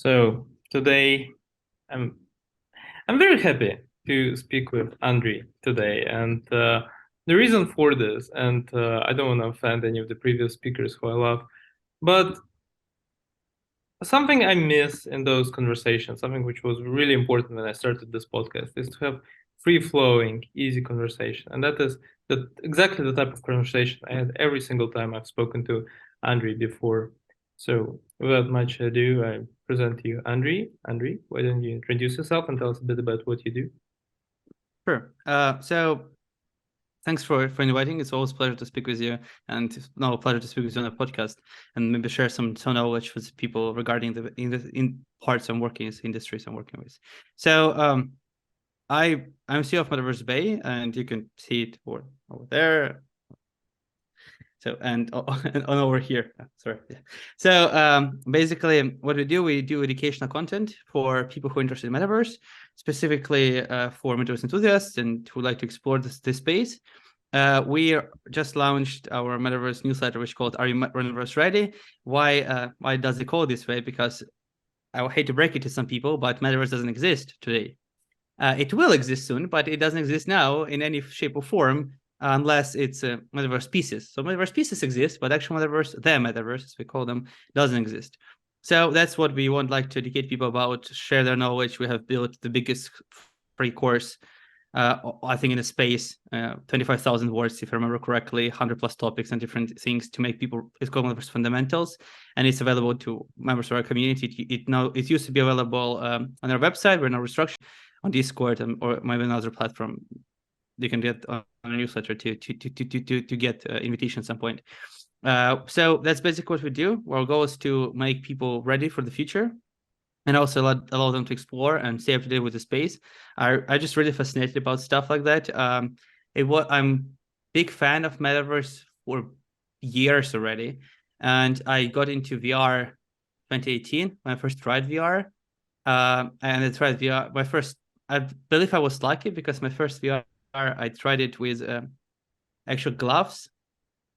So today I'm I'm very happy to speak with Andrii today, and the reason for this, and I don't want to offend any of the previous speakers who I love, but something I miss in those conversations, something which was really important when I started this podcast, is to have free-flowing, easy conversation, and that is exactly the type of conversation I had every single time I've spoken to Andrii before. So, without much ado, I present to you Andrii. Andrii, why don't you introduce yourself and tell us a bit about what you do? Sure. So thanks for inviting. It's always a pleasure to speak with you, and it's now a pleasure to speak with you on a podcast and maybe share some knowledge with people regarding in parts I'm working with, industries I'm working with. So I'm CEO of Metaverse Bay, and you can see it over there. So and and on over here. Sorry. Yeah. So basically, what we do educational content for people who are interested in metaverse, specifically for metaverse enthusiasts and who like to explore this space. We just launched our metaverse newsletter, which is called "Are You Metaverse Ready?" Why does it call this way? Because I hate to break it to some people, but metaverse doesn't exist today. It will exist soon, but it doesn't exist now in any shape or form unless it's metaverse pieces. So metaverse pieces exist, but actual metaverse, the metaverse, as we call them, doesn't exist. So that's what we want like to educate people about, share their knowledge. We have built the biggest free course, I think, in a space, 25,000 words, if I remember correctly, 100 plus topics and different things to make people. It's called Metaverse Fundamentals, and it's available to members of our community. It used to be available on our website. We're now restructuring on Discord or maybe another platform. You can get on a newsletter to get invitation at some point. So that's basically what we do. Our goal is to make people ready for the future and also allow them to explore and stay up to date with the space. I just really fascinated about stuff like that. I'm big fan of Metaverse for years already, and I got into VR 2018 when I first tried VR. And I tried VR. I believe I was lucky because my first VR, I tried it with actual gloves.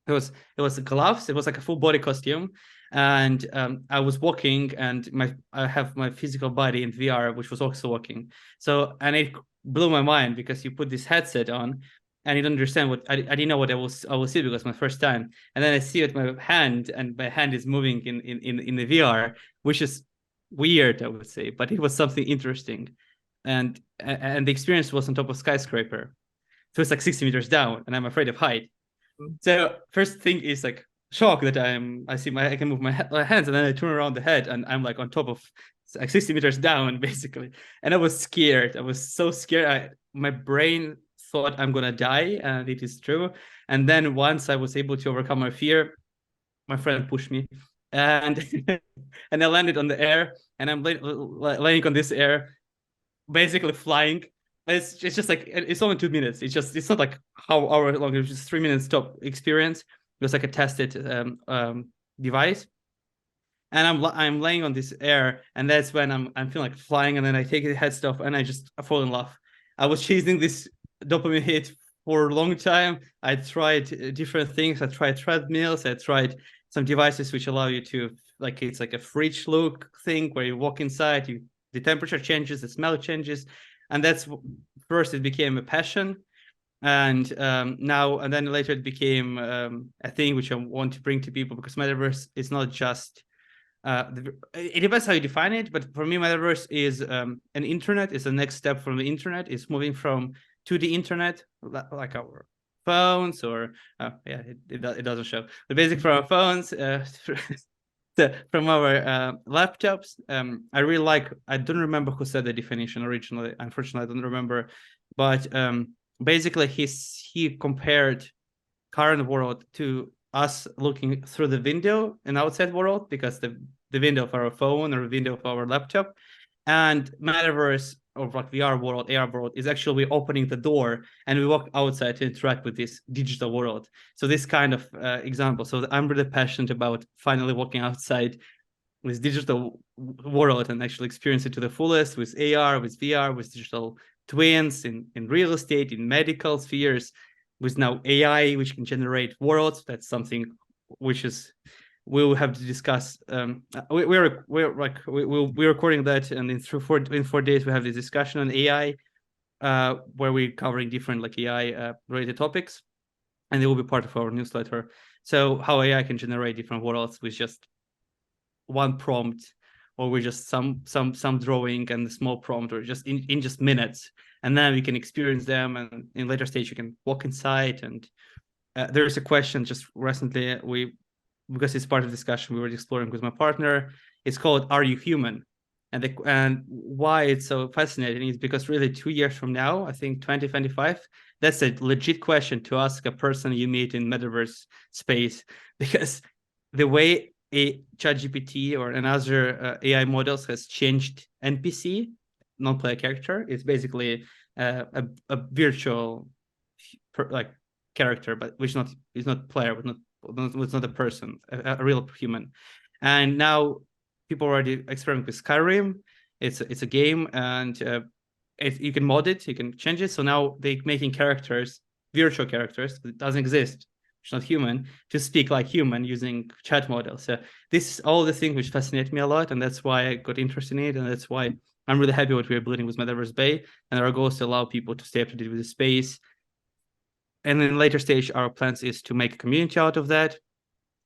It was gloves. It was like a full body costume, and I was walking, and I have my physical body in VR, which was also walking. So and it blew my mind because you put this headset on, and you don't understand what I didn't know what I will see because my first time, and then I see it my hand, and my hand is moving in the VR, which is weird, I would say, but it was something interesting, and the experience was on top of skyscraper, so it's like 60 meters down, and I'm afraid of height. So first thing is like shock that I can move my hands, and then I turn around the head and I'm like on top of like 60 meters down basically, and I was scared. I was so scared. My brain thought I'm gonna die, and it is true. And then once I was able to overcome my fear, my friend pushed me, and and I landed on the air, and I'm laying on this air, basically flying. It's just like it's only 2 minutes. It's not like how hour long. It was just 3 minutes top experience. It was like a tested device, and I'm laying on this air, and that's when I'm feeling like flying, and then I take the head stuff, and I fall in love. I was chasing this dopamine hit for a long time. I tried different things. I tried treadmills. I tried some devices which allow you to like it's like a fridge look thing where you walk inside, the temperature changes, the smell changes, and that's first it became a passion, and now and then later it became a thing which I want to bring to people because metaverse is not just it depends how you define it, but for me, metaverse is an internet. Is the next step from the internet. It's moving from to the internet, like our phones, or yeah, it doesn't show. But basically, from our phones, from our laptops. I really like. I don't remember who said the definition originally. Unfortunately, I don't remember. But basically, he compared current world to us looking through the window in outside world, because the window of our phone or the window of our laptop, and metaverse or like VR world, AR world is actually opening the door, and we walk outside to interact with this digital world. So this kind of example. So I'm really passionate about finally walking outside with digital world and actually experience it to the fullest with AR, with VR, with digital twins in real estate, in medical spheres, with now AI, which can generate worlds. That's something which is we'll have to discuss. We're recording that, and in 4 days we have this discussion on AI, where we're covering different like AI related topics, and it will be part of our newsletter. So how AI can generate different worlds with just one prompt, or with just some drawing and a small prompt, or just in just minutes, and then we can experience them, and in later stage you can walk inside. And there's a question just recently, because it's part of the discussion we were exploring with my partner. It's called "Are you human?" And why it's so fascinating is because really 2 years from now, I think 2025, that's a legit question to ask a person you meet in metaverse space, because the way a ChatGPT or another AI models has changed NPC, non-player character, is basically a virtual like character, but which not is not player, but it's not a person, a real human. And now people already experiment with Skyrim. It's a game, and you can mod it, you can change it. So now they're making characters, virtual characters that doesn't exist, it's not human, to speak like human using chat models. So this is all the things which fascinate me a lot, and that's why I got interested in it, and that's why I'm really happy what we're building with Metaverse Bay. And our goal is to allow people to stay up to date with the space. And in later stage, our plans is to make a community out of that.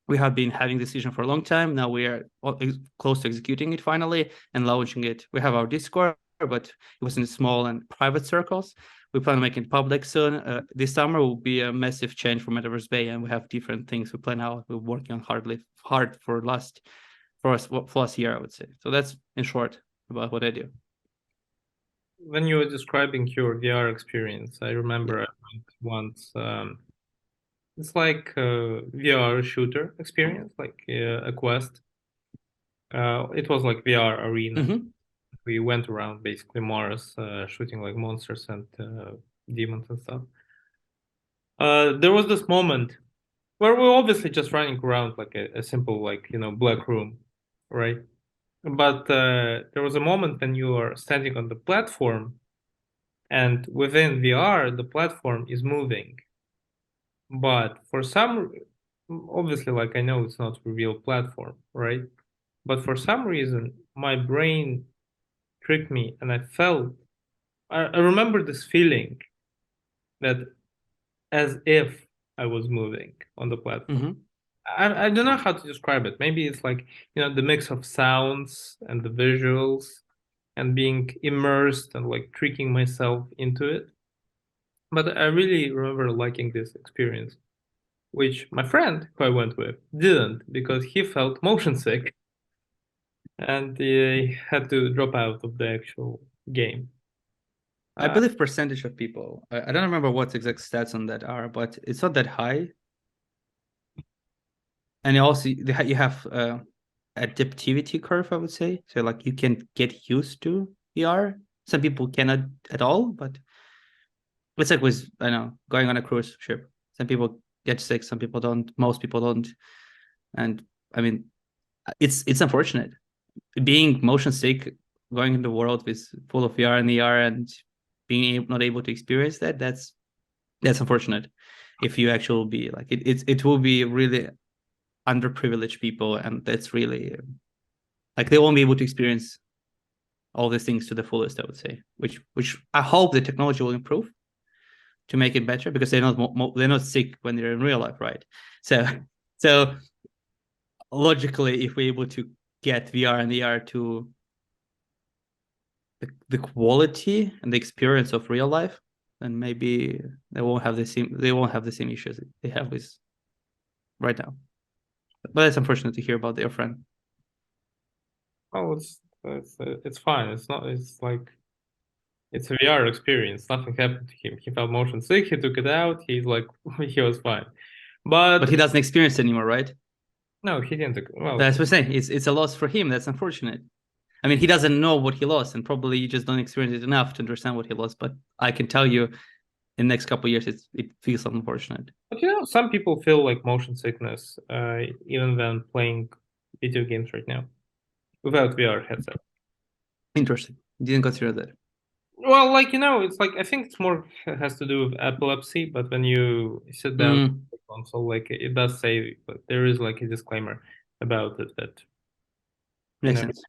We have been having this vision for a long time. Now we are close to executing it finally and launching it. We have our Discord, but it was in small and private circles. We plan on making it public soon. This summer will be a massive change for Metaverse Bay, and we have different things we plan out. We're working on hard for last year, I would say. So that's in short about what I do. When you were describing your VR experience, I remember I went once. It's like a VR shooter experience, like a quest. It was like VR arena. Mm-hmm. We went around basically Mars, shooting like monsters and demons and stuff. There was this moment where we're obviously just running around like a simple like black room, right? But there was a moment when you are standing on the platform, and within VR, the platform is moving. But for some, obviously, like I know it's not a real platform, right? But for some reason, my brain tricked me, and I remember this feeling that as if I was moving on the platform. Mm-hmm. I don't know how to describe it. Maybe it's like, the mix of sounds and the visuals and being immersed and like tricking myself into it. But I really remember liking this experience, which my friend who I went with didn't, because he felt motion sick and he had to drop out of the actual game. I Uh, believe percentage of people, I don't remember what exact stats on that are, but it's not that high. And also you have adaptivity curve, I would say. So like you can get used to VR. Some people cannot at all, but it's like with, I know, going on a cruise ship. Some people get sick, some people don't, most people don't. And I mean, it's unfortunate. Being motion sick, going in the world with full of VR and ER, and being not able to experience that's unfortunate. If you actually be like it will be really underprivileged people, and that's really like they won't be able to experience all these things to the fullest, I would say, which I hope the technology will improve to make it better, because they're not sick when they're in real life, right? So logically, if we're able to get VR and AR to the quality and the experience of real life, then maybe they won't have the same issues they have with right now. But it's unfortunate to hear about their friend. oh, it's fine. It's not. It's like it's a VR experience. Nothing happened to him. He felt motion sick. He took it out. He's like he was fine. But But he doesn't experience it anymore, right? no, he didn't. Well, That's what I'm saying. It's a loss for him. That's unfortunate. I mean, he doesn't know what he lost, and probably you just don't experience it enough to understand what he lost. But I can tell you, in the next couple of years, it feels unfortunate. but some people feel like motion sickness, even when playing video games right now without VR headset. Interesting. Didn't consider that. Well, like it's like I think it's more has to do with epilepsy, but when you sit down Mm, the console, like it does say, but there is like a disclaimer. about it that Makes sense.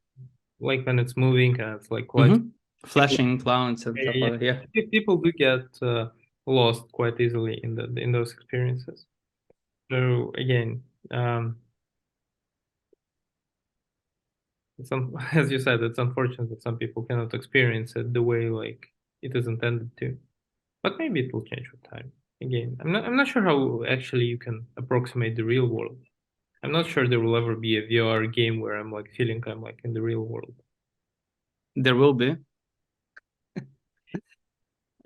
like when it's moving and it's like people, Flashing clowns and stuff like that. Yeah. people do get lost quite easily in those experiences. So again, as you said, it's unfortunate that some people cannot experience it the way like it is intended to. But maybe it will change with time. Again, I'm not sure how actually you can approximate the real world. I'm not sure there will ever be a VR game where I'm like feeling I'm like in the real world. There will be.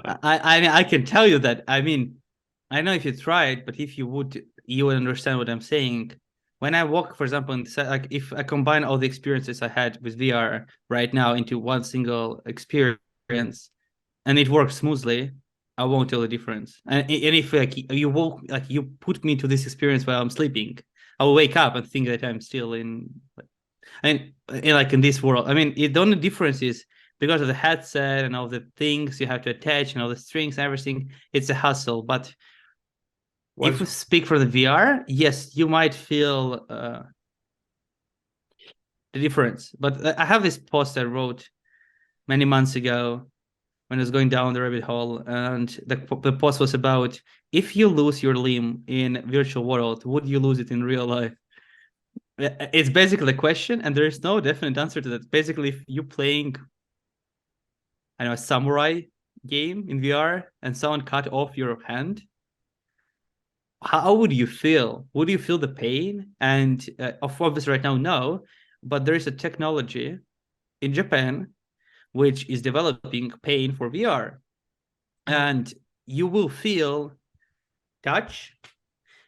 Uh, I can tell you that. I mean, I don't know if you tried, but if you would, you would understand what I'm saying. When I walk, for example, like if I combine all the experiences I had with VR right now into one single experience, and it works smoothly, I won't tell the difference. And if like you walk, like you put me to this experience while I'm sleeping, I will wake up and think that I'm still in. Like in this world, I mean, the only difference is because of the headset and all the things you have to attach and all the strings and everything. It's a hassle, but if once we speak for the VR, yes, you might feel the difference. But I have this post I wrote many months ago when I was going down the rabbit hole, and the post was about if you lose your limb in virtual world, would you lose it in real life? It's basically the question, and there is no definite answer to that. Basically, if you're playing, I know, a samurai game in VR and someone cut off your hand, how would you feel? Would you feel the pain? And of obviously right now, no, but there is a technology in Japan which is developing pain for VR, and you will feel touch.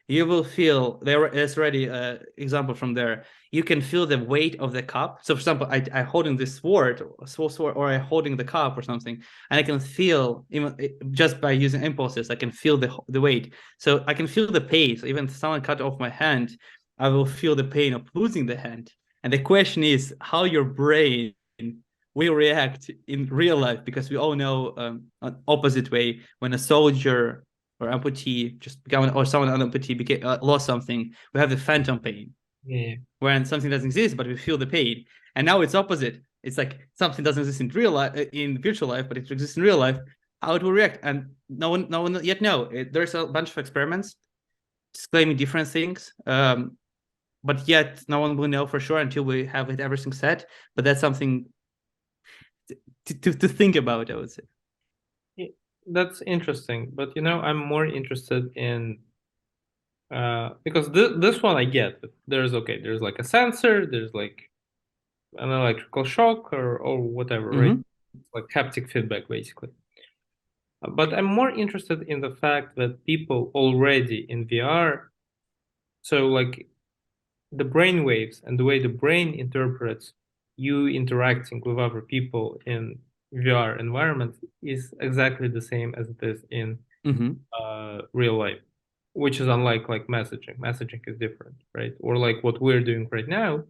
You will feel there is already an example from there. You can feel the weight of the cup. So, for example, I holding this sword, or I holding the cup or something, and I can feel even just by using impulses, I can feel the weight. So I can feel the pain. So even if someone cut off my hand, I will feel the pain of losing the hand. And the question is how your brain will react in real life, because we all know an opposite way when a soldier or amputee just become, or someone on amputee became, lost something, we have the phantom pain yeah, when something doesn't exist but we feel the pain. And now it's opposite. It's like something doesn't exist in real life, in virtual life, but it exists in real life. How it will react, and no one yet know. There's a bunch of experiments just claiming different things, but yet no one will know for sure until we have it everything set. But that's something to think about, I would say. yeah, that's interesting. But I'm more interested in because this one I get. There's like a sensor, there's like an electrical shock or whatever, right? Mm-hmm. It's like haptic feedback basically. But I'm more interested in the fact that people already in VR, so like the brain waves and the way the brain interprets you interacting with other people in VR environments is exactly the same as it is in Mm-hmm. real life, which is unlike like messaging. Messaging is different, right? Or like what we're doing right now,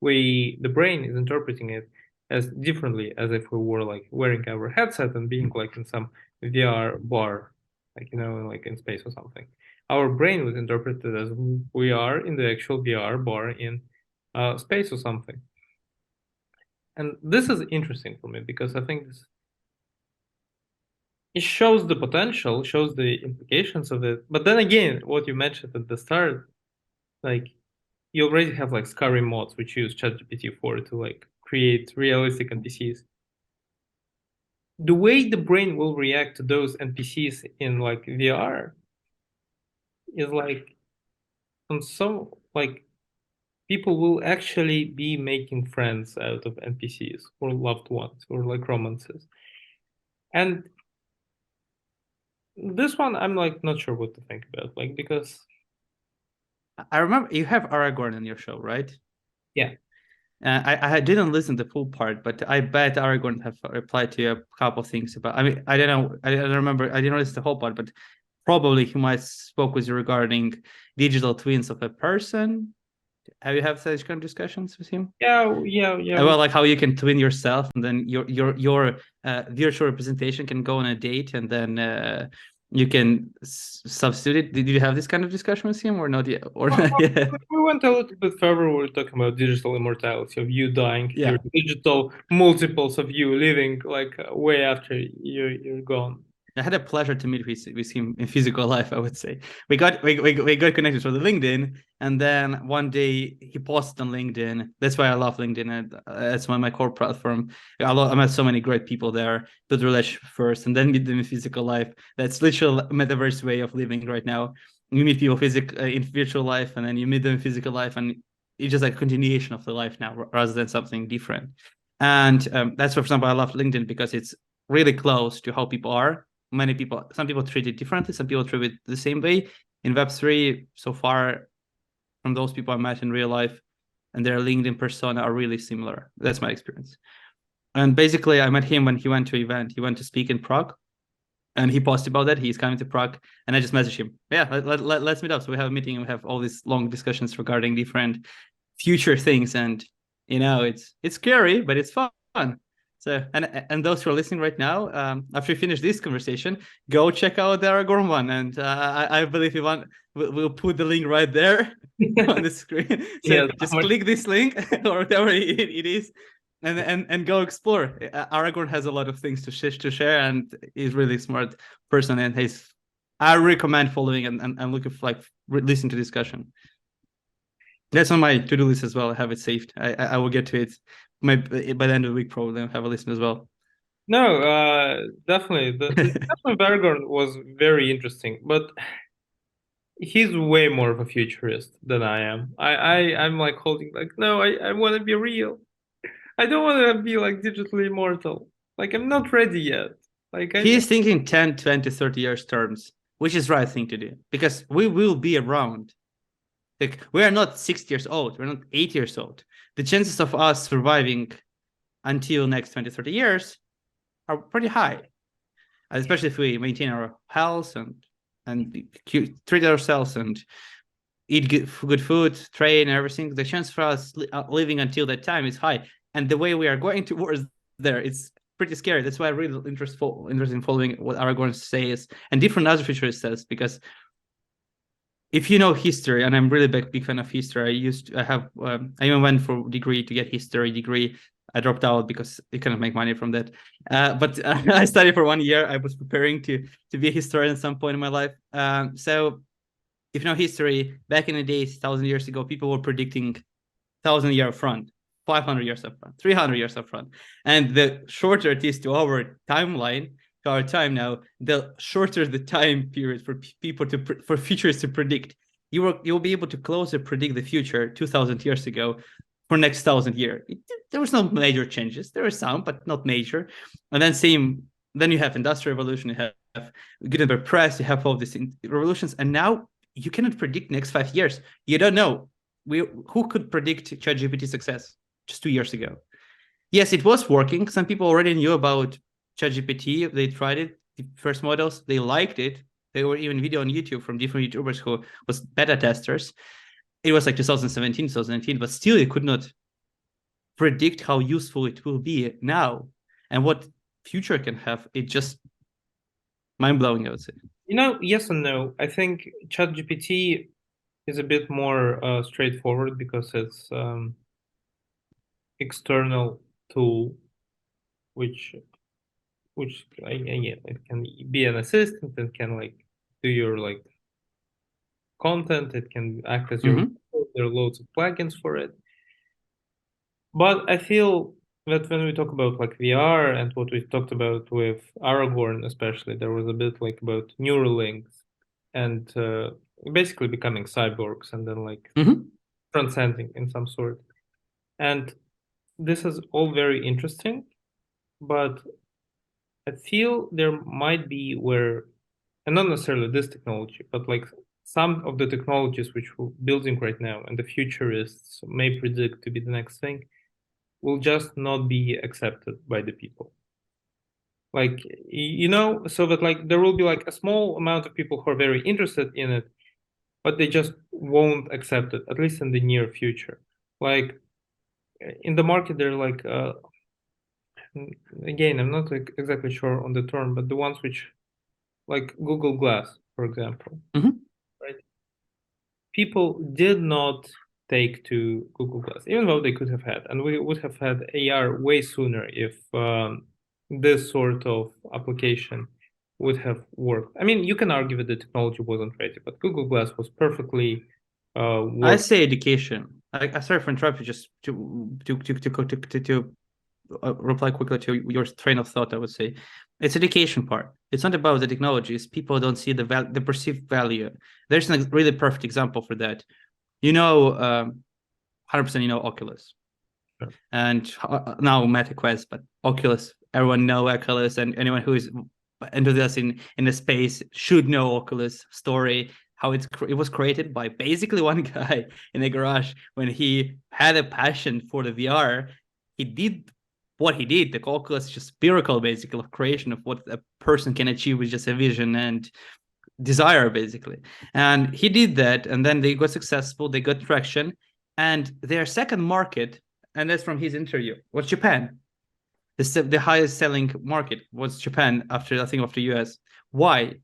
the brain is interpreting it as differently as if we were like wearing our headset and being like in some VR bar, like like in space or something. Our brain was interpreted as we are in the actual VR bar in space or something. And this is interesting for me because I think it shows the potential, shows the implications of it. But then again, what you mentioned at the start, like you already have like scary mods which use ChatGPT 4 to like create realistic NPCs. The way the brain will react to those NPCs in like VR is like on some like people will actually be making friends out of NPCs or loved ones or like romances. And this one I'm like not sure what to think about, like because I remember you have Aragorn in your show, right? yeah, I didn't listen to the full part, but I bet Aragorn have replied to a couple of things about. I mean, I don't know. I don't remember. I didn't listen to the whole part, but probably he might spoke with you regarding digital twins of a person. Have you had such kind of discussions with him? yeah, Well, like how you can twin yourself, and then your virtual representation can go on a date, and then you can substitute it. Did you have this kind of discussion with him or not yet? Or Well, not yet? we went a little bit further. We were talking about digital immortality of you dying, Yeah. your digital multiples of you living like way after you're gone. I had a pleasure to meet with him in physical life, I would say. We got connected through the LinkedIn, and then one day he posted on LinkedIn. That's why I love LinkedIn. And that's my core platform. I met so many great people there. Build relationship first, and then meet them in physical life. That's literal metaverse way of living right now. You meet people in virtual life, and then you meet them in physical life, and it's just like a continuation of the life now, rather than something different. And that's why, for example, I love LinkedIn because it's really close to how people are. Some people treat it differently, some people treat it the same way. In Web3, so far, from those people I met in real life and their LinkedIn persona are really similar. That's my experience. And basically, I met him when he went to an event. He went to speak in Prague, and he posted about that. He's coming to Prague, and I just messaged him. Yeah, let's meet up. So we have a meeting, and we have all these long discussions regarding different future things, and it's scary, but it's fun. So, and those who are listening right now, after we finish this conversation, go check out the Aragorn one, and I believe we'll put the link right there on the screen. So Yeah, just click this link or whatever it is, and go explore. Aragorn has a lot of things to share, and he's really smart person, and I recommend following and looking for listening to discussion. That's on my to-do list as well. I have it saved. I will get to it by the end of the week, probably. I'll have a listen as well. no, definitely. The discussion with Aragorn was very interesting, but he's way more of a futurist than I am. I'm like holding like, no, I want to be real. I don't want to be like digitally immortal. Like I'm not ready yet. Like He's thinking 10, 20, 30 years terms, which is the right thing to do because we will be around. Like we are not 60 years old. We're not 8 years old. The chances of us surviving until next 20, 30 years are pretty high, especially if we maintain our health and treat ourselves and eat good food, train, everything. The chance for us living until that time is high, and the way we are going towards there, it's pretty scary. That's why I'm really interested in following what Aragorn says and different other futurists says, because if you know history, and I'm really big fan of history. I even went for degree to get history degree. I dropped out because you cannot make money from that. But I studied for 1 year. I was preparing to be a historian at some point in my life. So if you know history, back in the days, 1,000 years ago, people were predicting 1,000 year up front, 500 years up front, 300 years up front. And the shorter it is to our timeline, to our time now, the shorter the time period for people for futures to predict. You'll be able to closer predict the future 2,000 years ago for next 1,000 years. There was no major changes. There were some, but not major. And then you have industrial revolution, you have Gutenberg press, you have all these revolutions, and now you cannot predict next 5 years. You don't know. Who could predict ChatGPT success just 2 years ago? Yes, it was working. Some people already knew about ChatGPT. They tried it, the first models, they liked it. There were even video on YouTube from different YouTubers who was beta testers. It was like 2017, 2019, but still you could not predict how useful it will be now and what future can have. It just mind-blowing, I would say. yes and no. I think ChatGPT is a bit more straightforward because it's external tool, which yeah, it can be an assistant. It can like do your like content. It can act as your. There are loads of plugins for it. But I feel that when we talk about like VR and what we talked about with Aragorn, especially, there was a bit like about neural links and basically becoming cyborgs and then like transcending in some sort. And this is all very interesting, but I feel there might be where, and not necessarily this technology, but like some of the technologies which we're building right now and the futurists may predict to be the next thing will just not be accepted by the people. Like, so that like there will be like a small amount of people who are very interested in it, but they just won't accept it, at least in the near future. Like in the market, they're like, again, I'm not like exactly sure on the term, but the ones which like Google Glass, for example, Mhm. right? People did not take to Google Glass, even though they could have had, and we would have had AR way sooner if this sort of application would have worked. I mean, you can argue that the technology wasn't ready, but Google Glass was perfectly I work. say education. I sorry for interrupting. Just to reply quickly to your train of thought, I would say it's education part. It's not about the technologies. People don't see the perceived value. There's a really perfect example for that. 100% Oculus, Sure. and now MetaQuest, but Oculus. Everyone know Oculus, and anyone who is enthusiast in the space should know Oculus story. How it was created by basically one guy in a garage when he had a passion for the VR. He did what he did. The Oculus is just miracle, basically, of creation of what a person can achieve with just a vision and desire, basically. And he did that, and then they got successful. They got traction, and their second market, and that's from his interview, was Japan. The highest selling market was Japan after US. Why?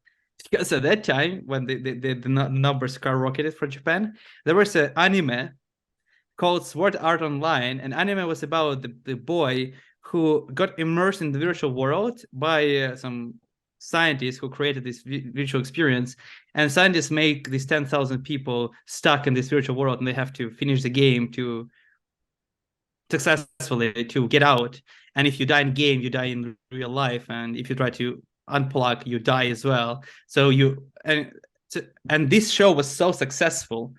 Because at that time, when the numbers skyrocketed for Japan, there was an anime called Sword Art Online. And anime was about the boy who got immersed in the virtual world by some scientists who created this virtual experience. And scientists make these 10,000 people stuck in this virtual world, and they have to finish the game to successfully to get out. And if you die in game, you die in real life. And if you try to unplug, you die as well. So and this show was so successful,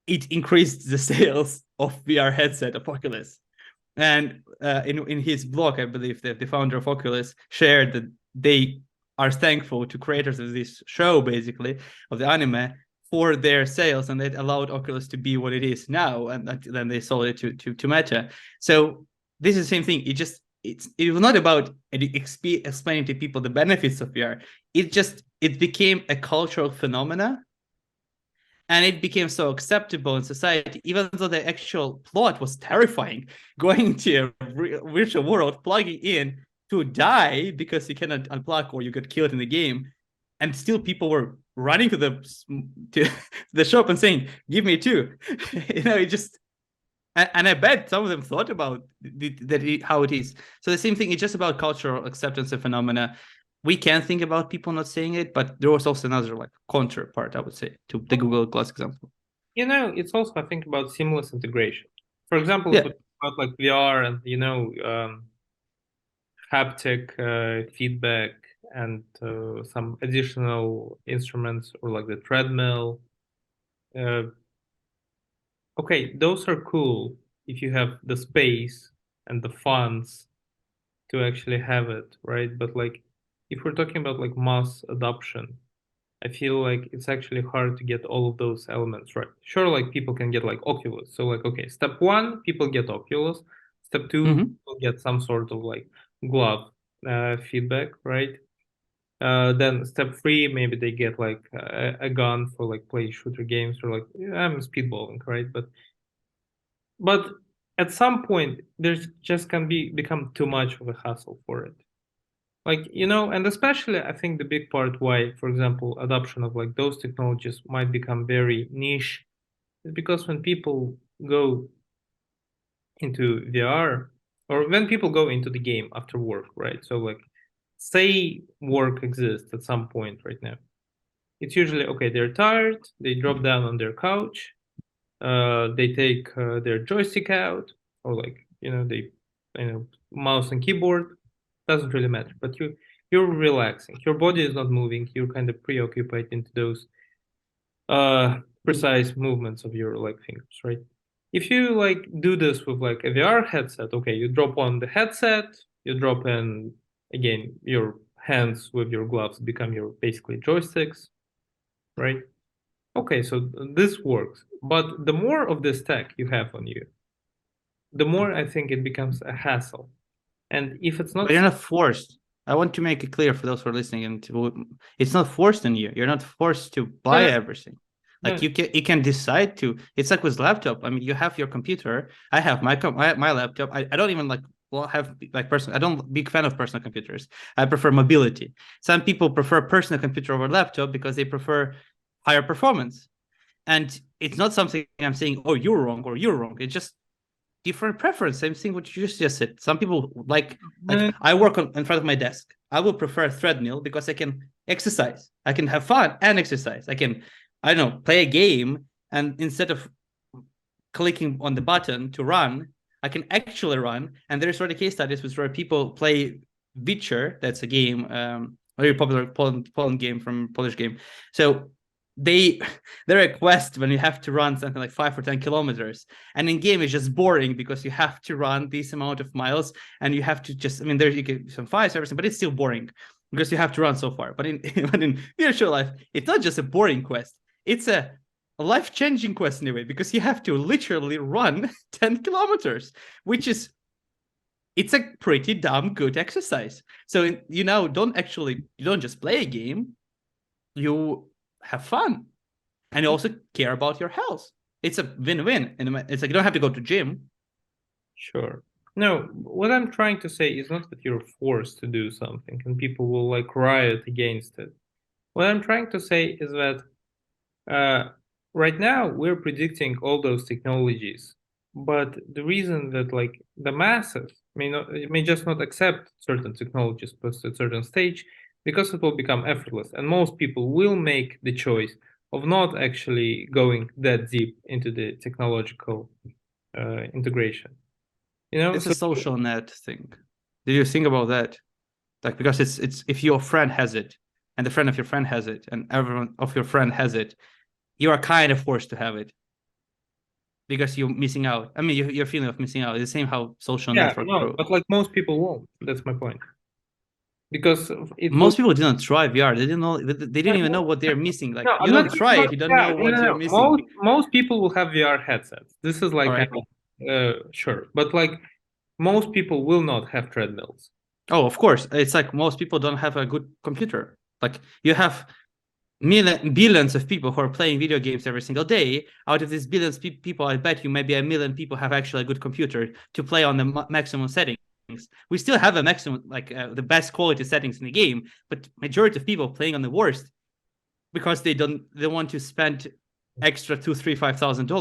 it increased the sales of VR headset of Oculus. And in his blog, I believe that the founder of Oculus shared that they are thankful to creators of this show, basically, of the anime, for their sales, and it allowed Oculus to be what it is now. And then they sold it to Meta. So this is the same thing. It was not about explaining to people the benefits of VR. It became a cultural phenomena, and it became so acceptable in society, even though the actual plot was terrifying. Going into a virtual world, plugging in to die because you cannot unplug or you get killed in the game, and still people were running to the shop and saying, "Give me two." It just, and I bet some of them thought about how it is. So the same thing. It's just about cultural acceptance of phenomena. We can think about people not saying it, but there was also another like counterpart, I would say, to the Google Glass example. It's also, I think, about seamless integration. For example, if Yeah. we talk about like VR and haptic feedback and some additional instruments or like the treadmill. Uh, okay, those are cool if you have the space and the funds to actually have it, right? But like if we're talking about like mass adoption, I feel like it's actually hard to get all of those elements right. Sure, like people can get like Oculus. So like, okay, step one, people get Oculus. Step two, Mm-hmm. people get some sort of like glove feedback, right? Then step three, maybe they get like a gun for like play shooter games or like I'm speedballing, right? But at some point, there's just can become too much of a hassle for it. Like, and especially I think the big part why, for example, adoption of like those technologies might become very niche is because when people go into VR or when people go into the game after work, right? So like say work exists at some point right now. It's usually okay, they're tired, they drop down on their couch, they take their joystick out, or like, they, mouse and keyboard, doesn't really matter, but you're relaxing. Your body is not moving, you're kind of preoccupied into those precise movements of your like fingers, right? If you like do this with like a VR headset, okay, you drop on the headset, you drop in again your hands with your gloves become your basically joysticks, right? Okay, so this works, but the more of this tech you have on you, the more I think it becomes a hassle. And if it's But not, you're not forced. I want to make it clear for those who are listening, it's not forced on you. You're not forced to no, buy no, everything. Like no, you can decide to. It's like with laptop. I mean, you have your computer. I have my laptop. I don't even like have like personal. I don't big fan of personal computers. I prefer mobility. Some people prefer personal computer over laptop because they prefer higher performance. And it's not something I'm saying, oh, you're wrong or you're wrong. It's just different preference. Same thing what you just said. Some people like I work in front of my desk. I will prefer a treadmill because I can exercise. I can have fun and exercise. I don't know, play a game, and instead of clicking on the button to run, I can actually run. And there's already case studies where people play Witcher. That's a game, a very popular Poland game from Polish game. So they there are quests when you have to run something like 5 or 10 kilometers, and in game it's just boring because you have to run this amount of miles, and you have to just, I mean, there you get some fights, everything, but it's still boring because you have to run so far. But in but in virtual life, it's not just a boring quest; it's a life-changing quest in a way, because you have to literally run 10 kilometers, which is it's a pretty damn good exercise. So you don't just play a game, you have fun, and you also care about your health. It's a win-win, and it's like you don't have to go to gym. Sure. No, what I'm trying to say is not that you're forced to do something and people will like riot against it. What I'm trying to say is that right now we're predicting all those technologies, but the reason that like the masses may just not accept certain technologies past a certain stage because it will become effortless, and most people will make the choice of not actually going that deep into the technological integration. It's a So social net thing. Did you think about that? Like, because it's if your friend has it, and the friend of your friend has it, and everyone of your friend has it, you are kind of forced to have it because you're missing out. I mean, your feeling of missing out is the same how social yeah, network no, grow. but like most people won't. That's my point. Because it will. Most people didn't try VR. They didn't know. They didn't even know what they're missing. Like, No, you I'm not don't talking try about. it, you don't Yeah, know no, what no, you're no. missing. Most people will have VR headsets. This is All like right. sure, but like most people will not have treadmills. Oh, of course. It's like most people don't have a good computer. Like, you have billions of people who are playing video games every single day. Out of these billions people, I bet you maybe a million people have actually a good computer to play on the maximum settings. We still have a maximum, like the best quality settings in the game, but majority of people playing on the worst because they want to spend extra $2, 3, 5 thousand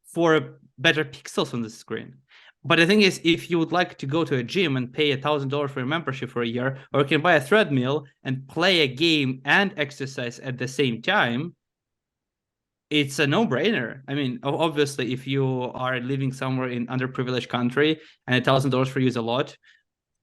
for better pixels on the screen. But the thing is, if you would like to go to a gym and pay $1,000 for a membership for a year, or you can buy a treadmill and play a game and exercise at the same time, it's a no-brainer. I mean, obviously, if you are living somewhere in underprivileged country and $1,000 for you is a lot,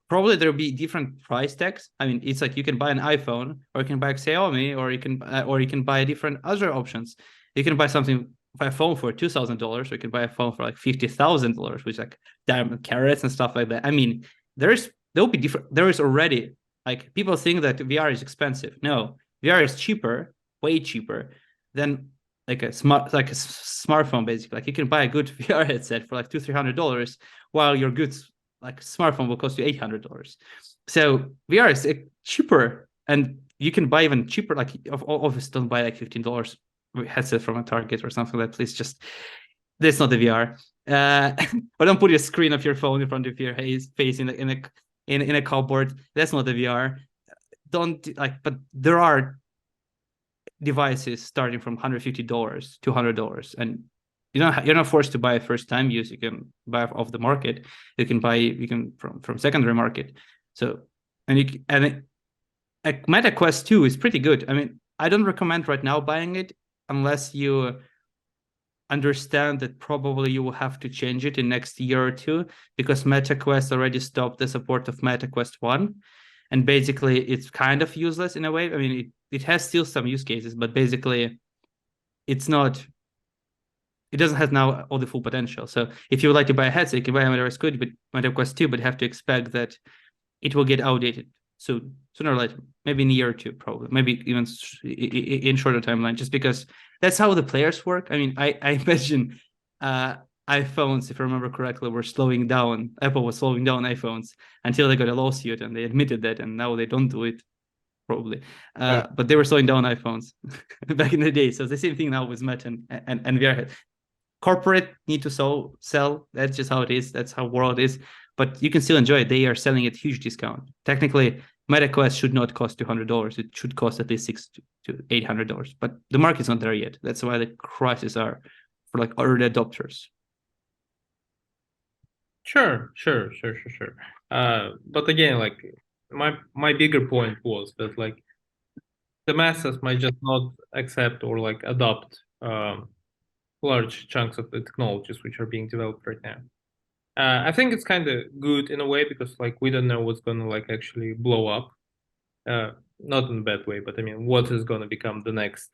probably there'll be different price tags. I mean, it's like you can buy an iPhone, or you can buy a Xiaomi, or you can buy different other options. You can buy a phone for $2,000, or you can buy a phone for like $50,000, which is like diamond carrots and stuff like that. I mean, there'll be different. There is already, like, people think that VR is expensive. No, VR is cheaper, way cheaper than like a smartphone. Basically, like, you can buy a good VR headset for like $200-300, while your goods like smartphone will cost you $800. So VR is cheaper, and you can buy even cheaper. Like, obviously, don't buy like $15 headset from a Target or something like that. Please, just that's not the VR. Or don't put your screen of your phone in front of your face in a cupboard. That's not the VR. Don't like, but there are devices starting from $150, $200, and you're not forced to buy a first time use. You can buy off the market. You can from secondary market. So Meta Quest 2 is pretty good. I mean, I don't recommend right now buying it unless you understand that probably you will have to change it in next year or two, because Meta Quest already stopped the support of Meta Quest 1, and basically it's kind of useless in a way. I mean, it has still some use cases, but basically it's not it doesn't have now all the full potential. So if you would like to buy a headset, you can buy a Metaverse Good, but Meta Quest 2, but you have to expect that it will get outdated soon, sooner or later, maybe in a year or two, probably, maybe even in shorter timeline, just because that's how the players work. I mean, I imagine iPhones, if I remember correctly, were slowing down. Apple was slowing down iPhones until they got a lawsuit, and they admitted that, and now they don't do it, probably. But they were slowing down iPhones back in the day. So it's the same thing now with Meta and VR. Corporate need to sell. That's just how it is. That's how world is. but you can still enjoy it. They are selling at huge discount. Technically, MetaQuest should not cost $200. It should cost at least $600 to $800. But the market's not there yet. That's why the prices are for like early adopters. Sure. But again, like my bigger point was that like the masses might just not accept or like adopt large chunks of the technologies which are being developed right now. I think it's kind of good in a way because like we don't know what's gonna like actually blow up. Not in a bad way, but I mean, what is gonna become the next?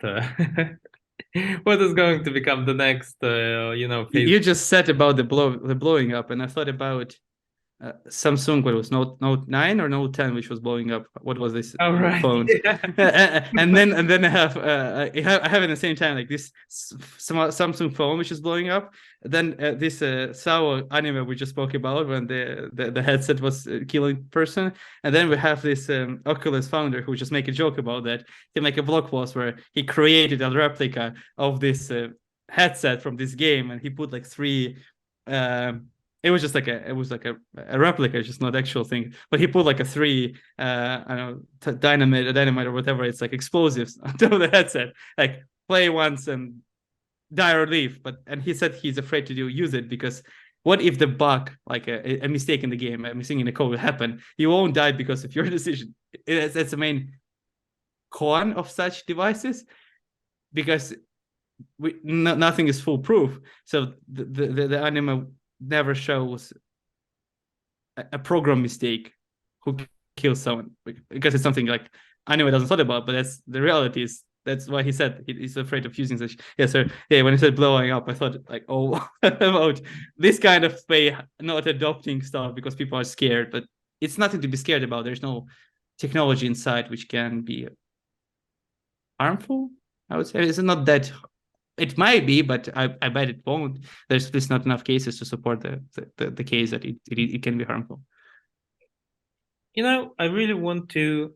What is going to become the next? Phase. You just said about the blowing up, and I thought about Samsung, what it was Note 9 or Note 10, which was blowing up. What was this Right. phone? Yeah. and then I have at the same time like this Samsung phone which is blowing up. Then this Sao anime we just spoke about when the headset was killing person, and then we have this Oculus founder who just make a joke about that. He make a blog post where he created a replica of this headset from this game, and he put like three. It was just like a replica, just not actual thing. But he put like a three, I don't know, dynamite or whatever. It's like explosives onto the headset. Like play once and die or leave. And he said he's afraid to use it because what if the bug, like a mistake in the game, a mistake in the code will happen? You won't die because of your decision. That's the main con of such devices because nothing is foolproof. So the anime never shows a program mistake who kills someone because it's something like anime doesn't thought about, but that's the reality. Is that's why he said he's afraid of using such. Yeah, so yeah, when he said blowing up, I thought like, oh, about this kind of way not adopting stuff because people are scared, but it's nothing to be scared about. There's no technology inside which can be harmful. I would say it's not that. It might be, but I bet it won't. There's just not enough cases to support the case that it can be harmful. I really want to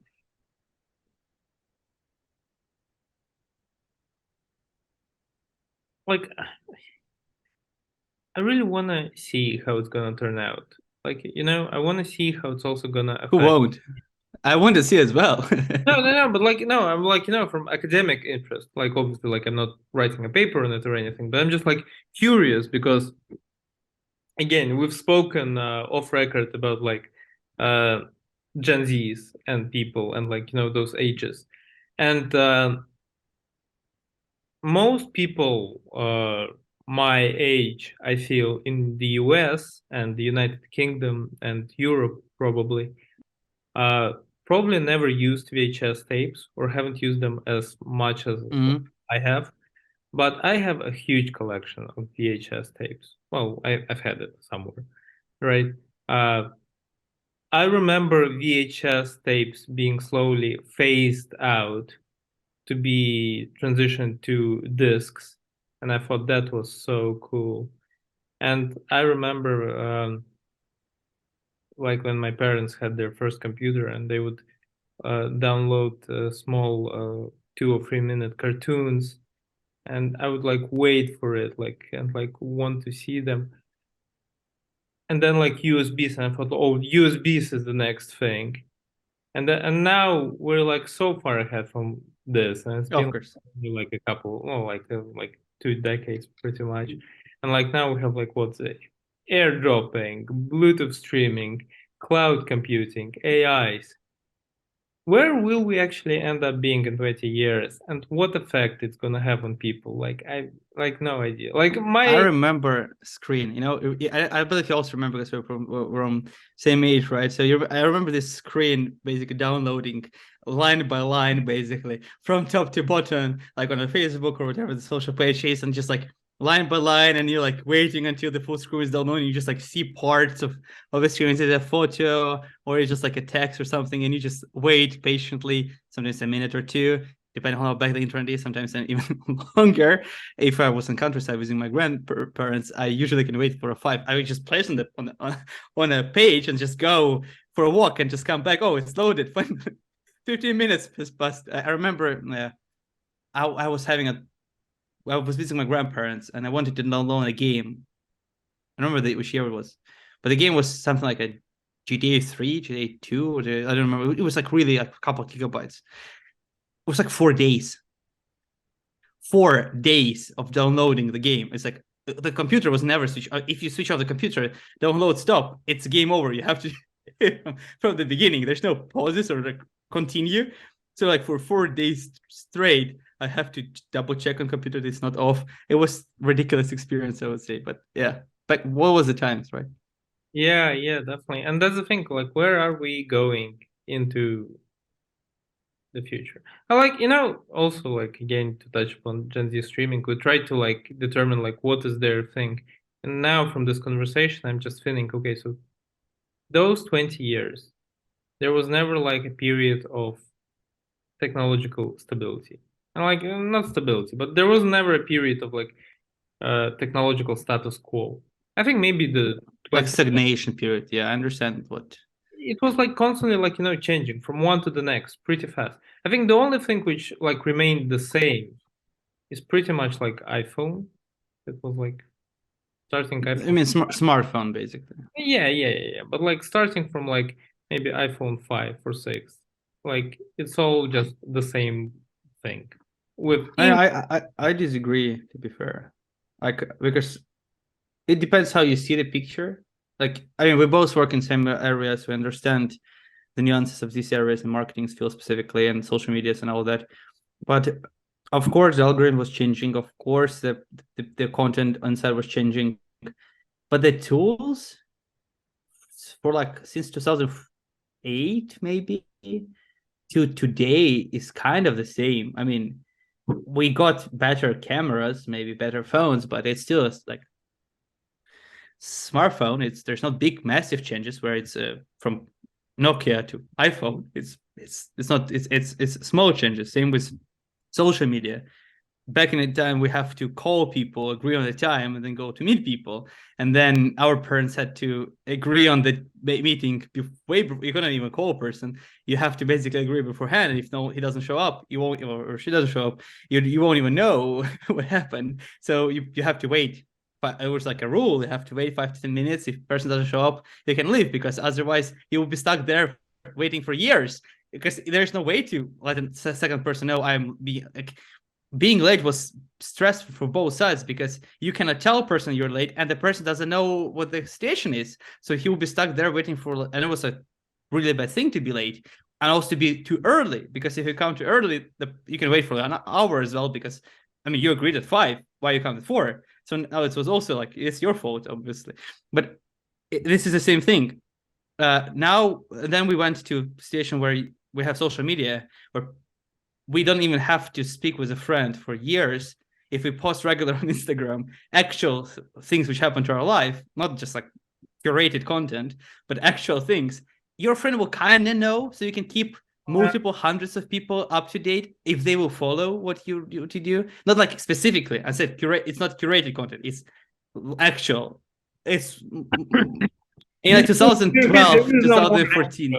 like I really want to see how it's gonna turn out. Like, I want to see how it's also gonna affect. Who won't? I want to see as well. No, but like, no, I'm like, from academic interest. Like, obviously, like, I'm not writing a paper on it or anything, but I'm just like curious because, again, we've spoken off record about like Gen Zs and people and like, those ages. And most people my age, I feel, in the US and the United Kingdom and Europe uh, probably never used VHS tapes or haven't used them as much as I have. But I have a huge collection of VHS tapes. Well, I've had it somewhere, right? I remember VHS tapes being slowly phased out to be transitioned to discs, and I thought that was so cool. And I remember, like when my parents had their first computer, and they would download small 2 or 3 minute cartoons, and I would like wait for it, like and like want to see them. And then like USBs, and I thought, oh, USBs is the next thing. And now we're like so far ahead from this, and it's been like a couple, like 2 decades pretty much. And like now we have like what's it, airdropping, Bluetooth streaming, cloud computing, AIs. Where will we actually end up being in 20 years, and what effect it's gonna have on people? Like I like no idea. Like I remember screen. I believe you also remember because we're from same age, right? So I remember this screen basically downloading line by line, basically from top to bottom, like on a Facebook or whatever the social page is, and just like line by line, and you're like waiting until the full screen is downloading. You just like see parts of the screen, is it a photo or it's just like a text or something, and you just wait patiently, sometimes a minute or two, depending on how bad the internet is, sometimes even longer. If I was in countryside visiting my grandparents, I usually can wait for a 5. I would just place on a page and just go for a walk and just come back. Oh, it's loaded. 15 minutes has passed. I remember I was visiting my grandparents and I wanted to download a game. I remember which year it was. but the game was something like a GTA 3, GTA 2, or I don't remember. It was like really like a couple of gigabytes. It was like 4 days. 4 days of downloading the game. It's like the computer was never switched. If you switch off the computer, download stop. It's game over. You have to from the beginning. There's no pauses or like continue. So like for 4 days straight, I have to double check on computer that it's not off. It was ridiculous experience, I would say. But yeah, but what was the times, right? Yeah, yeah, definitely. And that's the thing, like, where are we going into the future? I like, also like again to touch upon Gen Z streaming, we try to like determine like what is their thing. And now from this conversation, I'm just feeling, okay, so those 20 years, there was never like a period of technological stability. And like not stability, but there was never a period of like technological status quo. I think maybe the Like 20 stagnation period. Yeah, I understand what. it was like constantly like changing from one to the next pretty fast. I think the only thing which like remained the same is pretty much like iPhone. It was like starting I iPhone. mean, smartphone basically. Yeah, yeah, yeah, yeah. But like starting from like maybe iPhone 5 or 6, like it's all just the same thing. With I in I disagree, to be fair. Like because it depends how you see the picture. Like I mean, we both work in same areas. We understand the nuances of these areas and marketing skills specifically, and social medias and all that. But of course, the algorithm was changing. Of course, the content inside was changing. But the tools for like since 2008 maybe to today is kind of the same. I mean, we got better cameras, maybe better phones, but it's still like smartphone. There's not big massive changes where it's from Nokia to iPhone. It's not it's small changes. Same with social media. Back in the time, we have to call people, agree on the time, and then go to meet people. And then our parents had to agree on the meeting. You couldn't even call a person. You have to basically agree beforehand. And if no, he doesn't show up, you won't, or she doesn't show up, you won't even know what happened. So you have to wait. But it was like a rule. You have to wait 5 to 10 minutes. If the person doesn't show up, you can leave because otherwise you will be stuck there waiting for years because there's no way to let a second person know being late was stressful for both sides because you cannot tell a person you're late and the person doesn't know what the station is. So he will be stuck there waiting for, and it was a really bad thing to be late and also to be too early because if you come too early, you can wait for an hour as well because, I mean, you agreed at 5, why you come at 4? So now it was also like, it's your fault, obviously. But this is the same thing. Now, then we went to a station where we have social media where we don't even have to speak with a friend for years if we post regular on Instagram actual things which happen to our life, not just like curated content, but actual things. Your friend will kind of know, so you can keep multiple hundreds of people up to date if they will follow what you do. Not like specifically, I said curate. It's not curated content. It's actual. It's in like there 2012, is no more 2014.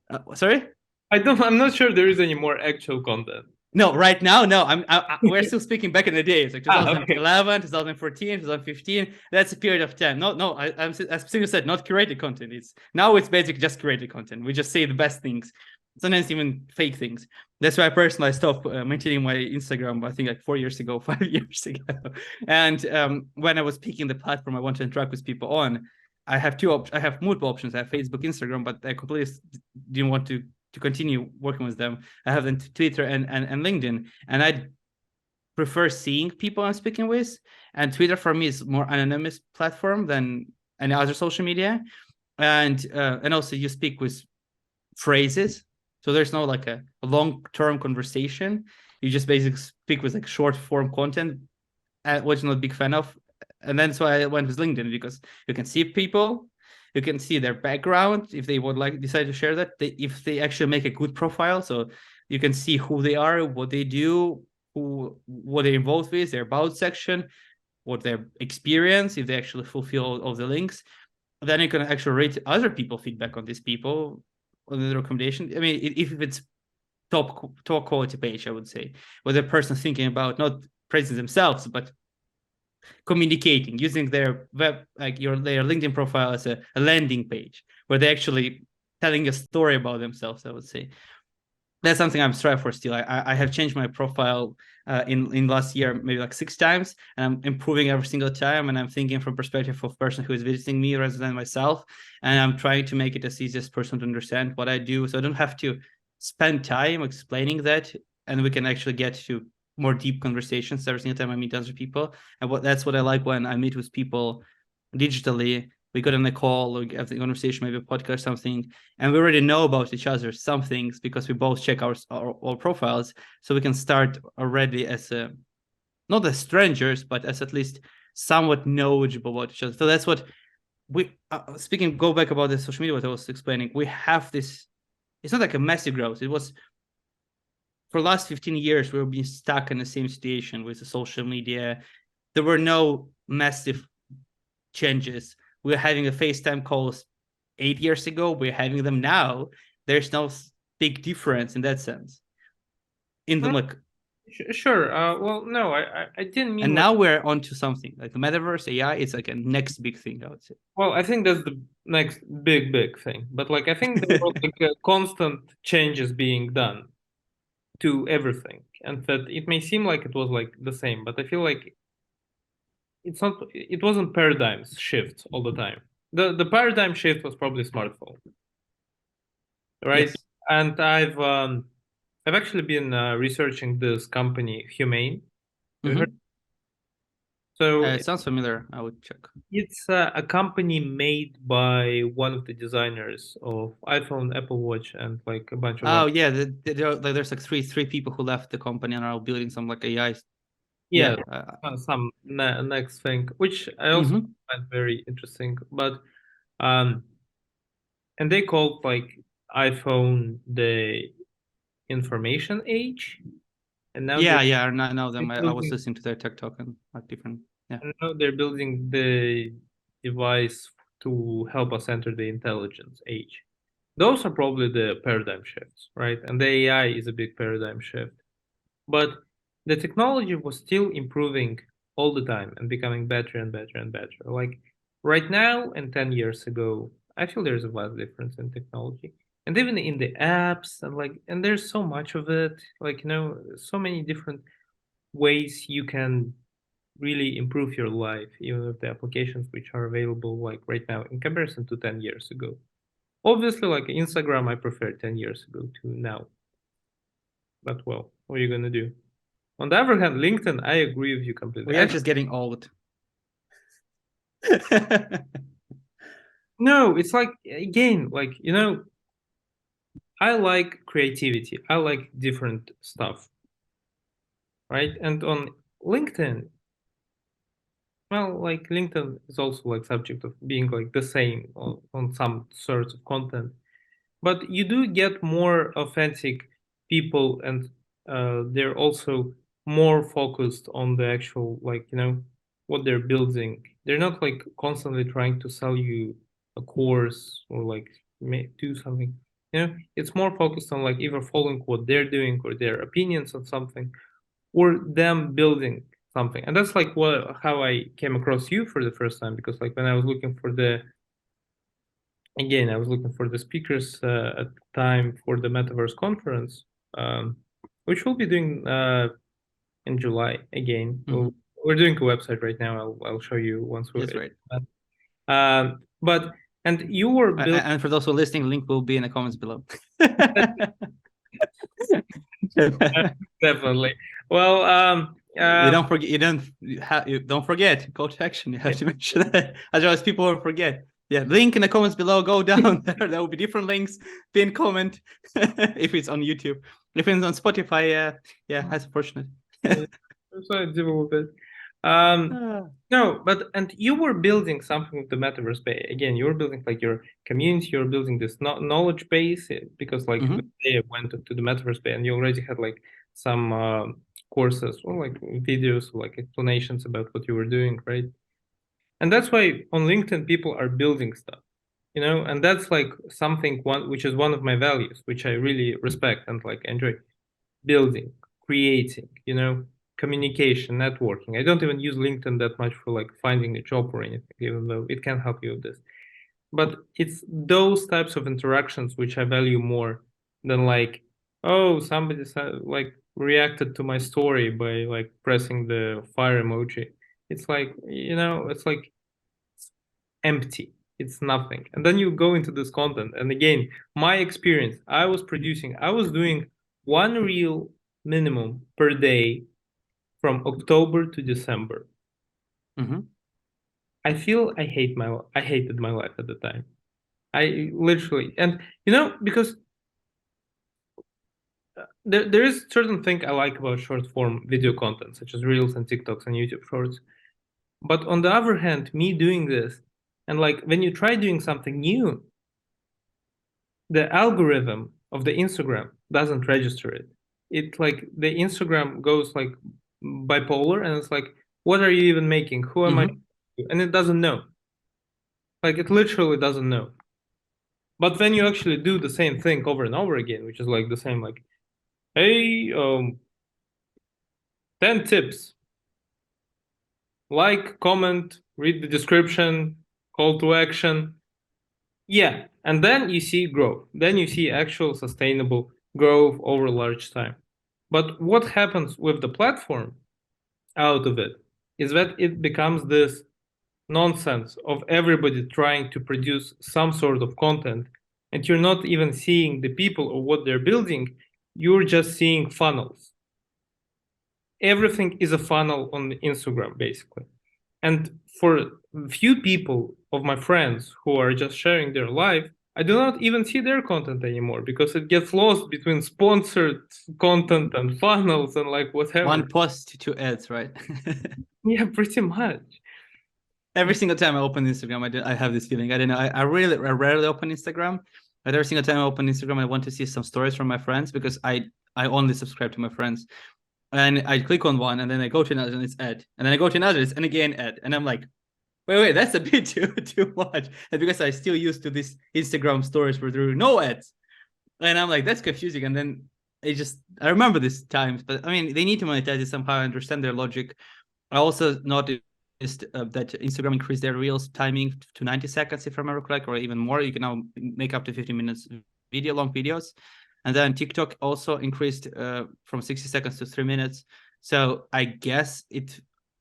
actual. Sorry. I'm not sure there is any more actual content. No, right now, no. We're still speaking back in the days, like Okay. 2011, 2014, 2015. That's a period of time. No, I specifically said not curated content. It's basically just curated content. We just say the best things, sometimes even fake things. That's why I personally stopped maintaining my Instagram. I think like 4 years ago, 5 years ago. And when I was picking the platform I want to interact with people on, I have I have multiple options. I have Facebook, Instagram, but I completely didn't want to continue working with them. I have them Twitter and LinkedIn, and I prefer seeing people I'm speaking with. And Twitter for me is more anonymous platform than any other social media, and also you speak with phrases, so there's no like a long-term conversation. You just basically speak with like short form content, which I'm not a big fan of. And that's why I went with LinkedIn because you can see people, you can see their background if they would like decide to share that. If they actually make a good profile, so you can see who they are, what they do, what they're involved with, their about section, what their experience, if they actually fulfill all the links. Then you can actually rate other people feedback on these people on the recommendation. I mean, if it's top quality page, I would say, with a person thinking about not praising themselves, but communicating using their web, like their LinkedIn profile as a landing page where they're actually telling a story about themselves, I would say. That's something I'm striving for still. I have changed my profile in last year maybe like 6 times, and I'm improving every single time. And I'm thinking from perspective of person who is visiting me rather than myself, and I'm trying to make it as easy as person to understand what I do, so I don't have to spend time explaining that, and we can actually get to more deep conversations every single time I meet other people. And that's what I like when I meet with people digitally. We got on a call, we have the conversation, maybe a podcast, something, and we already know about each other some things because we both check our profiles, so we can start already as not as strangers, but as at least somewhat knowledgeable about each other. So that's what we speaking. Go back about the social media. What I was explaining, we have this. It's not like a massive growth. It was for the last 15 years we've been stuck in the same situation with the social media. There were no massive changes. We're having a FaceTime calls 8 years ago. We're having them now. There's no big difference in that sense. In the Well, like, sure. Well, no, I didn't mean and like. now we're onto something like the metaverse AI. It's like a next big thing, I would say. Well, I think that's the next big thing. But like, I think there were like constant changes being done to everything, and that it may seem like it was like the same, but I feel like it's not. It wasn't paradigms shifts all the time. The paradigm shift was probably smartphone, right? Yes. And I've actually been researching this company Humane. Have you heard? Mm-hmm. So It sounds familiar. I would check. it's a company made by one of the designers of iPhone, Apple Watch, and like a bunch of Oh other. yeah, there's like three people who left the company and are building some like AI. Yeah, Yeah. some next thing, which I also Mm-hmm. find very interesting. But um, and they called like iPhone the information age, and now Yeah, yeah. I know they're them. I was building listening to their TikTok and like different. Yeah. and now they're building the device to help us enter the intelligence age. Those are probably the paradigm shifts, right? And the AI is a big paradigm shift. But the technology was still improving all the time and becoming better and better and better. Like right now and 10 years ago, I feel there's a vast difference in technology. And even in the apps and there's so much of it, so many different ways you can really improve your life, even with the applications which are available like right now in comparison to 10 years ago. Obviously, like Instagram, I prefer 10 years ago to now. But well, what are you gonna do? On the other hand, LinkedIn, I agree with you completely. We are just getting old. No, it's like again, like I like creativity. I like different stuff, right? And on LinkedIn, well, like LinkedIn is also like subject of being like the same on some sorts of content. But you do get more authentic people, and they're also more focused on the actual what they're building. They're not like constantly trying to sell you a course or like do something. It's more focused on like either following what they're doing or their opinions on something or them building something. And that's like what how I came across you for the first time, because like when I was looking for the again, I was looking for the speakers at the time for the Metaverse conference, which we'll be doing in July again. Mhm. We're doing a website right now. I'll show you once we're. That's right. But and you were building And for those who are listening, link will be in the comments below. definitely. Well, You don't forget. You don't forget. Call to action. You have to mention that. Otherwise, people will forget. Yeah, link in the comments below. Go down there. There will be different links. Pin comment if it's on YouTube. If it's on Spotify, yeah, that's unfortunate. so I deal with it. Um, Ah. no, but and you were building something with the Metaverse Bay. Again, you were building like your community. You were building this knowledge base because like the Mhm. day I went to the Metaverse Bay, and you already had like some courses or like videos or like explanations about what you were doing, right? And that's why on LinkedIn people are building stuff, and that's like something one which is one of my values, which I really respect and like enjoy building, creating. communication, networking. I don't even use LinkedIn that much for like finding a job or anything, even though it can help you with this. But it's those types of interactions which I value more than like, oh, somebody like reacted to my story by like pressing the fire emoji. It's like, it's like empty. It's nothing. And then you go into this content. And again, my experience, I was doing one reel minimum per day from October to December. Mm-hmm. I feel I hated my life at the time. I literally, and because there is certain thing I like about short form video content, such as Reels and TikToks and YouTube Shorts. But on the other hand, me doing this, and like when you try doing something new, the algorithm of the Instagram doesn't register it. It like the Instagram goes like bipolar, and it's like, what are you even making? Who am I? Mm-hmm. And it doesn't know. Like it literally doesn't know. But when you actually do the same thing over and over again, which is like the same, like, hey, 10 tips, like, comment, read the description, call to action. Yeah. And then you see growth. Then you see actual sustainable growth over large time. But what happens with the platform out of it is that it becomes this nonsense of everybody trying to produce some sort of content, and you're not even seeing the people or what they're building, you're just seeing funnels. Everything is a funnel on Instagram, basically. And for few people of my friends who are just sharing their life, I do not even see their content anymore because it gets lost between sponsored content and funnels and like whatever. One post, two ads, right? Yeah, pretty much. Every single time I open Instagram, I have this feeling. I don't know. I rarely open Instagram, but every single time I open Instagram, I want to see some stories from my friends because I only subscribe to my friends. And I click on one, and then I go to another, and it's ad, and then I go to another, and again ad, and I'm like, wait, that's a bit too much. And because I still used to this Instagram stories where there were no ads, and I'm like, that's confusing. And then I remember these times, but I mean, they need to monetize it somehow. I understand their logic. I also noticed that Instagram increased their reels timing to 90 seconds, if I remember correct, or even more. You can now make up to 15 minutes long videos. And then TikTok also increased from 60 seconds to 3 minutes. So I guess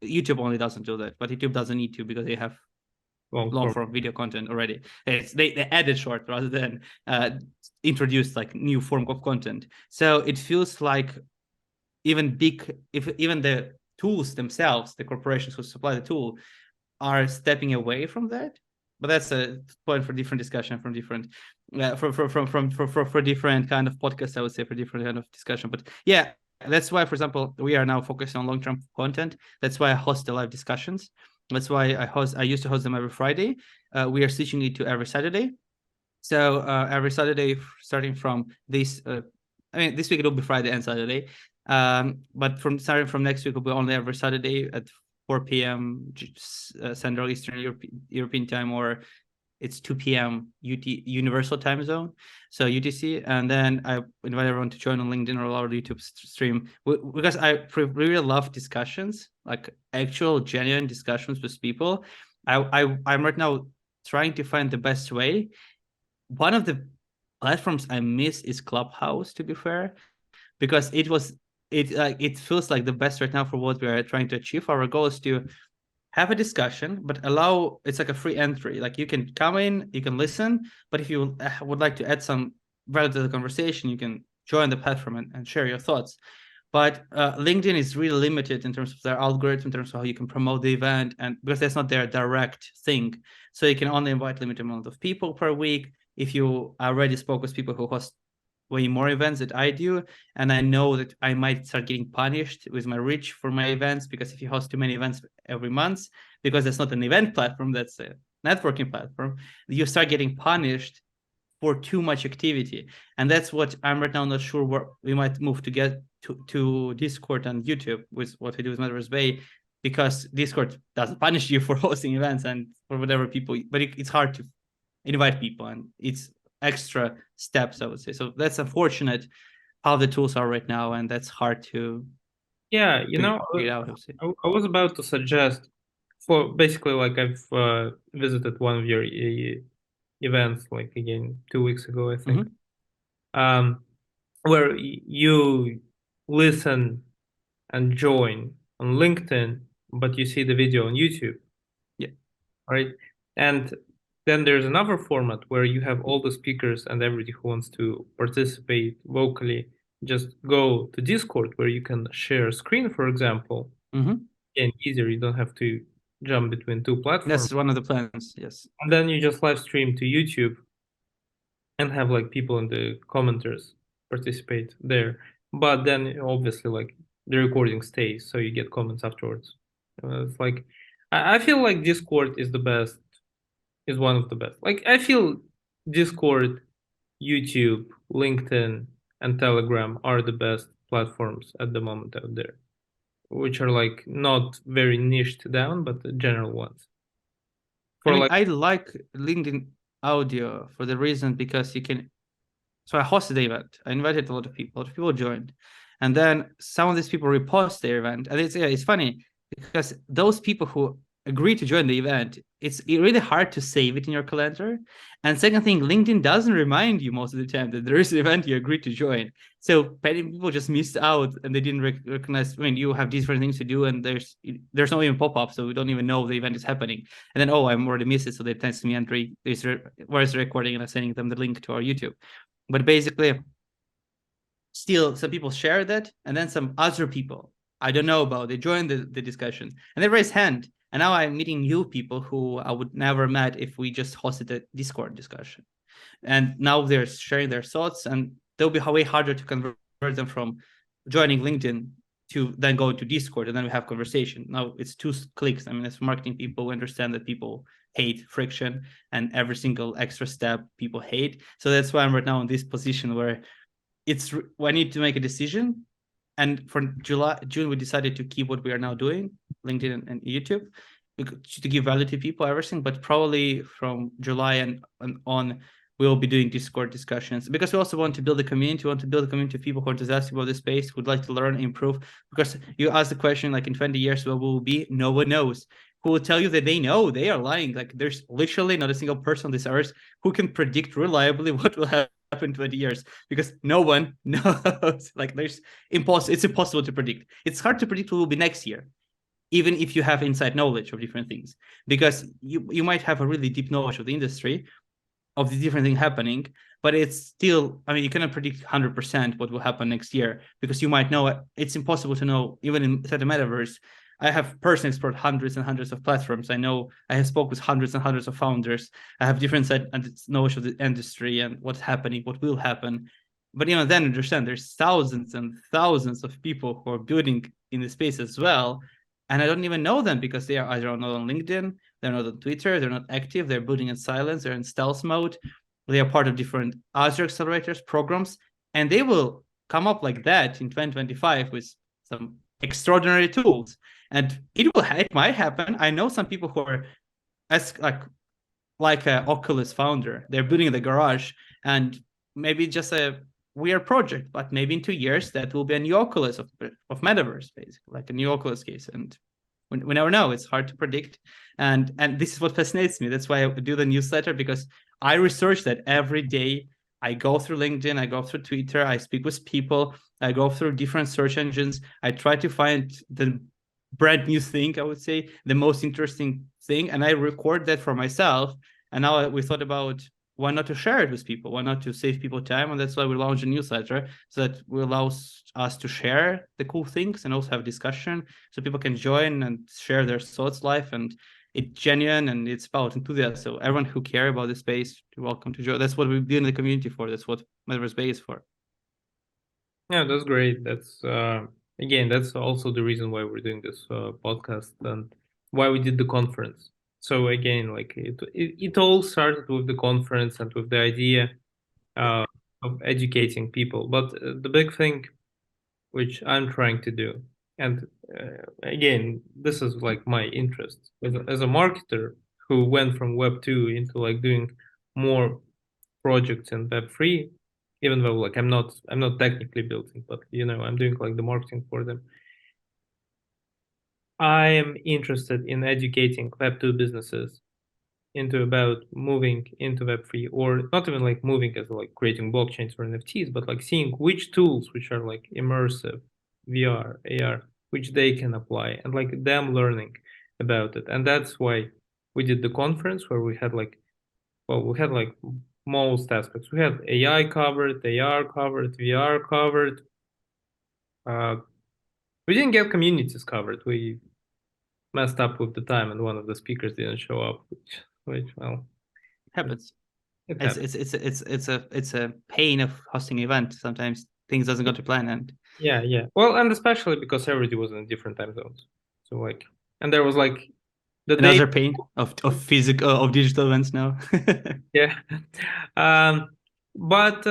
YouTube only doesn't do that, but YouTube doesn't need to because they have long form video content already. They added short rather than introduced like new form of content. So it feels like even the tools themselves, the corporations who supply the tool, are stepping away from that. But that's a point for different discussion, from different for different kind of podcasts, I would say, for different kind of discussion. But yeah, that's why, for example, we are now focusing on long-term content. That's why I host the live discussions. That's why I used to host them every Friday. We are switching it to every Saturday. So every Saturday, starting from this, this week it'll be Friday and Saturday. But starting from next week, it'll be only every Saturday at 4 p.m. Central Eastern European time, or it's 2 p.m. Universal Time Zone, so UTC. And then I invite everyone to join on LinkedIn or our YouTube stream, because I really love discussions, like actual genuine discussions with people. I'm right now trying to find the best way. One of the platforms I miss is Clubhouse, to be fair, because it feels like the best right now for what we are trying to achieve. Our goal is to have a discussion, but it's like a free entry. Like you can come in, you can listen, but if you would like to add some value to the conversation, you can join the platform and share your thoughts. But LinkedIn is really limited in terms of their algorithm, in terms of how you can promote the event, and because that's not their direct thing. So you can only invite limited amount of people per week. If you already spoke with people who host way more events than I do, and I know that I might start getting punished with my reach for my events, because if you host too many events every month, because it's not an event platform, that's a networking platform, you start getting punished for too much activity. And that's what I'm right now not sure where we might move to get to Discord and YouTube with what we do with Metaverse Bay, because Discord doesn't punish you for hosting events and for whatever people, but it's hard to invite people, and it's extra steps, I would say. So that's unfortunate how the tools are right now, and that's hard to Yeah, figure it out, I would say. I was about to suggest for basically like I've visited one of your events like again 2 weeks ago, I think, um, where you listen and join on LinkedIn, but you see the video on YouTube, Yeah. right? And then there's another format where you have all the speakers and everybody who wants to participate vocally just go to Discord where you can share screen, for example, Mm-hmm. and easier. You don't have to jump between two platforms. That's one of the plans. Yes. And then you just live stream to YouTube and have like people in the commenters participate there. But then obviously like the recording stays, so you get comments afterwards. It's like I feel like Discord is the best, is one of the best. Like I feel Discord, YouTube, LinkedIn, and Telegram are the best platforms at the moment out there, which are like not very niched down, but the general ones. I For mean, like, I like LinkedIn audio for the reason because you can. So I hosted the event. I invited a lot of people joined, and then some of these people repost their event, and it's funny because those people who agree to join the event, it's really hard to save it in your calendar. And second thing, LinkedIn doesn't remind you most of the time that there is an event you agreed to join. So many people just missed out and they didn't recognize. I mean, you have different things to do, and there's no even pop up, so we don't even know the event is happening. And then I'm already missed it, so they text me, Andrii, where's the recording, and I'm sending them the link to our YouTube. But basically, still some people share that, and then some other people I don't know about, they join the discussion and they raise hand. And now I'm meeting new people who I would never met if we just hosted a Discord discussion. And now they're sharing their thoughts, and they'll be way harder to convert them from joining LinkedIn to then go to Discord, and then we have conversation. Now it's 2 clicks. I mean, as marketing people, we understand that people hate friction, and every single extra step people hate. So that's why I'm right now in this position where I need to make a decision. And for June, we decided to keep what we are now doing, LinkedIn and YouTube, to give value to people, everything. But probably from July and on, we'll be doing Discord discussions because we also want to build a community. We want to build a community of people who are enthusiastic about this space, who'd like to learn, improve. Because you ask the question, like in 20 years, what will be? No one knows. Who will tell you that they know? They are lying. Like there's literally not a single person on this earth who can predict reliably what will happen in 20 years because no one knows. Like it's impossible to predict. It's hard to predict what will be next year, even if you have inside knowledge of different things, because you might have a really deep knowledge of the industry, of the different thing happening, but it's still, I mean, you cannot predict 100% what will happen next year because you might know it's impossible to know. Even inside the metaverse, I have personally explored hundreds and hundreds of platforms. I know I have spoke with hundreds and hundreds of founders. I have different knowledge of the industry and what's happening, what will happen. But even then, understand there's thousands and thousands of people who are building in the space as well, and I don't even know them because they are either not on LinkedIn, they're not on Twitter, they're not active, they're building in silence, they're in stealth mode, they are part of different Azure accelerators programs, and they will come up like that in 2025 with some extraordinary tools. And it might happen. I know some people who are as like a Oculus founder. They're building in the garage, and maybe just a weird project, but maybe in 2 years that will be a new Oculus of Metaverse, basically, like a new Oculus case. And we never know. It's hard to predict, and this is what fascinates me. That's why I do the newsletter, because I research that every day. I go through LinkedIn, I go through Twitter, I speak with people, I go through different search engines. I try to find the brand new thing, I would say, the most interesting thing, and I record that for myself. And now we thought about why not to share it with people? Why not to save people time? And that's why we launched a newsletter, so that will allow us to share the cool things and also have discussion, so people can join and share their thoughts live. And it's genuine and it's about enthusiasm. So everyone who care about the space, you're welcome to join. That's what we build in the community for. That's what Metaverse Bay is for. yeah, that's great. That's again, that's also the reason why we're doing this podcast and why we did the conference. So again, like it all started with the conference and with the idea uh, of educating people. But the big thing which I'm trying to do, and again, this is like my interest as a marketer who went from Web 2 into like doing more projects in Web 3, even though like I'm not technically building, but I'm doing like the marketing for them. I am interested in educating Web2 businesses into about moving into Web3, or not even like moving as like creating blockchains or NFTs, but like seeing which tools which are like immersive, VR, AR, which they can apply, and like them learning about it. And that's why we did the conference where we had like, well, we had like most aspects. We had AI covered, AR covered, VR covered. Uh, we didn't get communities covered. We messed up with the time, and one of the speakers didn't show up, which well, Happens. it It's happened. it's a pain of hosting an event. Sometimes things doesn't go to plan, and Yeah, yeah. Well, and especially because everybody was in different time zones. So like, and there was like the day, another pain of physical of digital events now. yeah. Um, but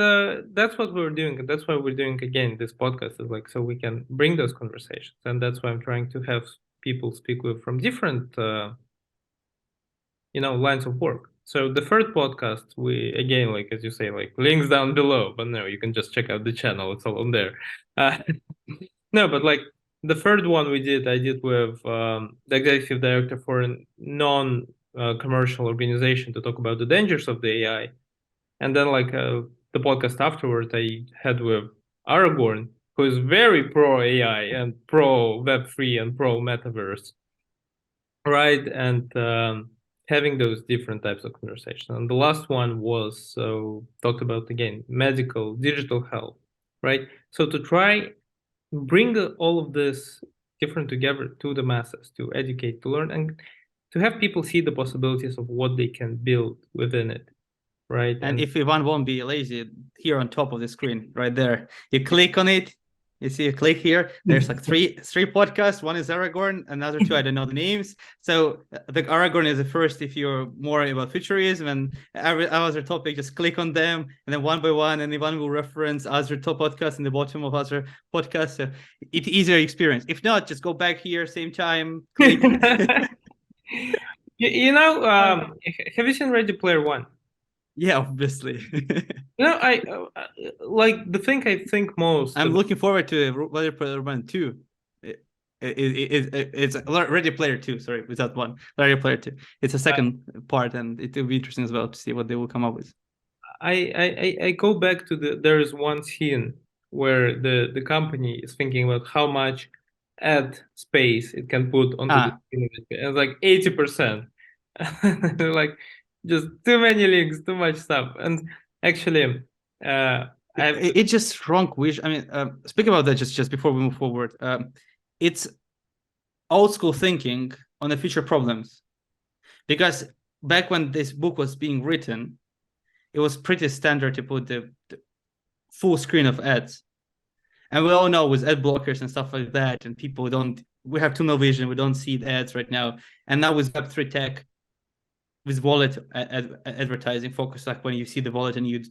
that's what we're doing, and that's why we're doing again this podcast is like so we can bring those conversations, and that's why I'm trying to have people speak with from different lines of work. So the third podcast, we again, like as you say, like links down below, but no, you can just check out the channel. It's all on there. Uh, no, but like the third one I did with the executive director for a non-commercial organization to talk about the dangers of the AI. And then like the podcast afterward, I had with Aragorn, who is very pro AI and pro Web3 and pro Metaverse, right? And having those different types of conversation. And the last one was so talked about again medical digital health, right? So to try bring all of this different together to the masses, to educate, to learn, and to have people see the possibilities of what they can build within it, right? And And if Ivan won't be lazy, here on top of the screen, right there, you click on it. You see a click here. There's like three podcasts. One is Aragorn, another two I don't know the names. So the Aragorn is the first if you're more about futurism, and every other topic, just click on them, and then one by one, and Ivan will reference other top podcasts in the bottom of other podcasts. So it's easier experience. If not, just go back here, same time, click. have you seen Ready Player One? Yeah, obviously. I like the thing I think most I'm about. looking forward to Ready Player One 2. It's Ready Player 2, sorry, without one. Ready Player 2. It's a second part, and it will be interesting as well to see what they will come up with. I go back to there is one scene where the company is thinking about how much ad space it can put onto the Ah, screen, and it's like 80%. Like just too many links, too much stuff. And actually, I have it just wrong wish. I mean, speaking about that, just before we move forward, it's old school thinking on the future problems. Because back when this book was being written, it was pretty standard to put the full screen of ads. And we all know with ad blockers and stuff like that, and people don't, we have tunnel vision, we don't see the ads right now. And now with Web3 tech, with wallet advertising focus, like when you see the wallet and you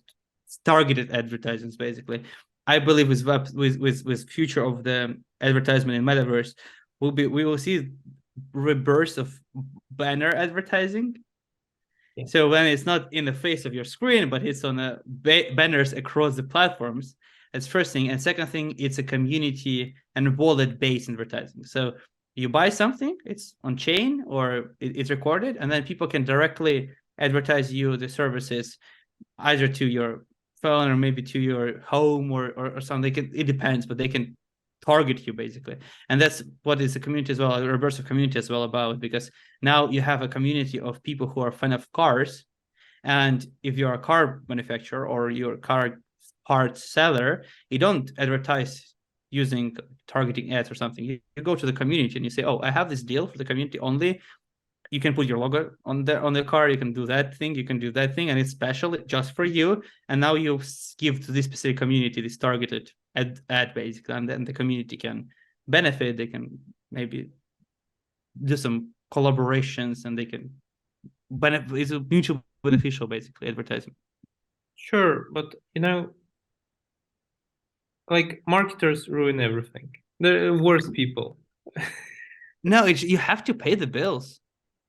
targeted advertisements, basically. I believe with future of the advertisement in metaverse, we will see rebirth of banner advertising. yeah. So when it's not in the face of your screen, but it's on banners across the platforms, that's first thing. And second thing, it's a community and wallet-based advertising. So you buy something, it's on chain or it's recorded, and then people can directly advertise you the services either to your phone or maybe to your home or something. It depends, but they can target you basically. And that's what is the community as well, a reverse of community as well about, because now you have a community of people who are fan of cars. And if you're a car manufacturer or you're a car parts seller, you don't advertise using targeting ads or something. You go to the community and you say, oh, I have this deal for the community only. You can put your logo on the car, you can do that thing, you can do that thing, and it's special just for you. And now you give to this specific community this targeted ad basically, and then the community can benefit. They can maybe do some collaborations, and they can benefit. It's a mutual beneficial basically advertising. Sure, but like marketers ruin everything. They're the worst people. No, you have to pay the bills.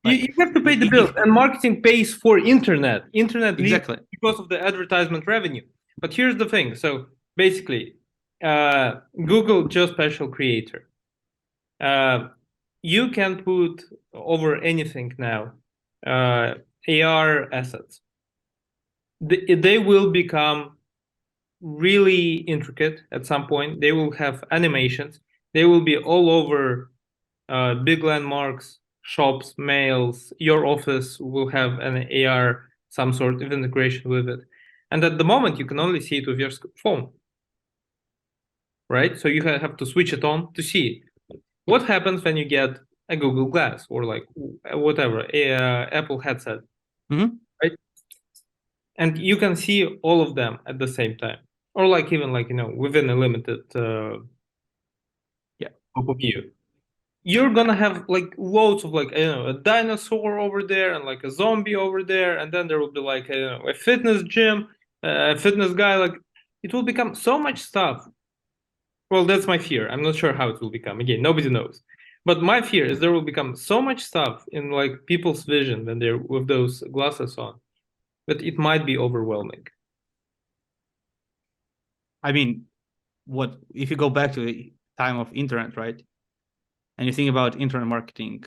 You Like have to pay the bills, and marketing pays for internet. Internet lives exactly. because of the advertisement revenue. But here's the thing. So basically, Google just special creator. Uh, you can put over anything now AR assets. They will become really intricate at some point. They will have animations. They will be all over big landmarks, shops, mails. Your office will have an AR, some sort of integration with it. And at the moment, you can only see it with your phone, right? So you have to switch it on to see it. What happens when you get a Google Glass or like whatever, Apple headset, right? And you can see all of them at the same time, or like even like within a limited view. You're gonna have like loads of like a dinosaur over there and like a zombie over there, and then there will be like a fitness gym, a fitness guy. Like it will become so much stuff. Well, that's my fear. I'm not sure how it will become. Again, nobody knows. But my fear is there will become so much stuff in like people's vision when they're with those glasses on that it might be overwhelming. I mean, what if you go back to the time of internet, right? And you think about internet marketing,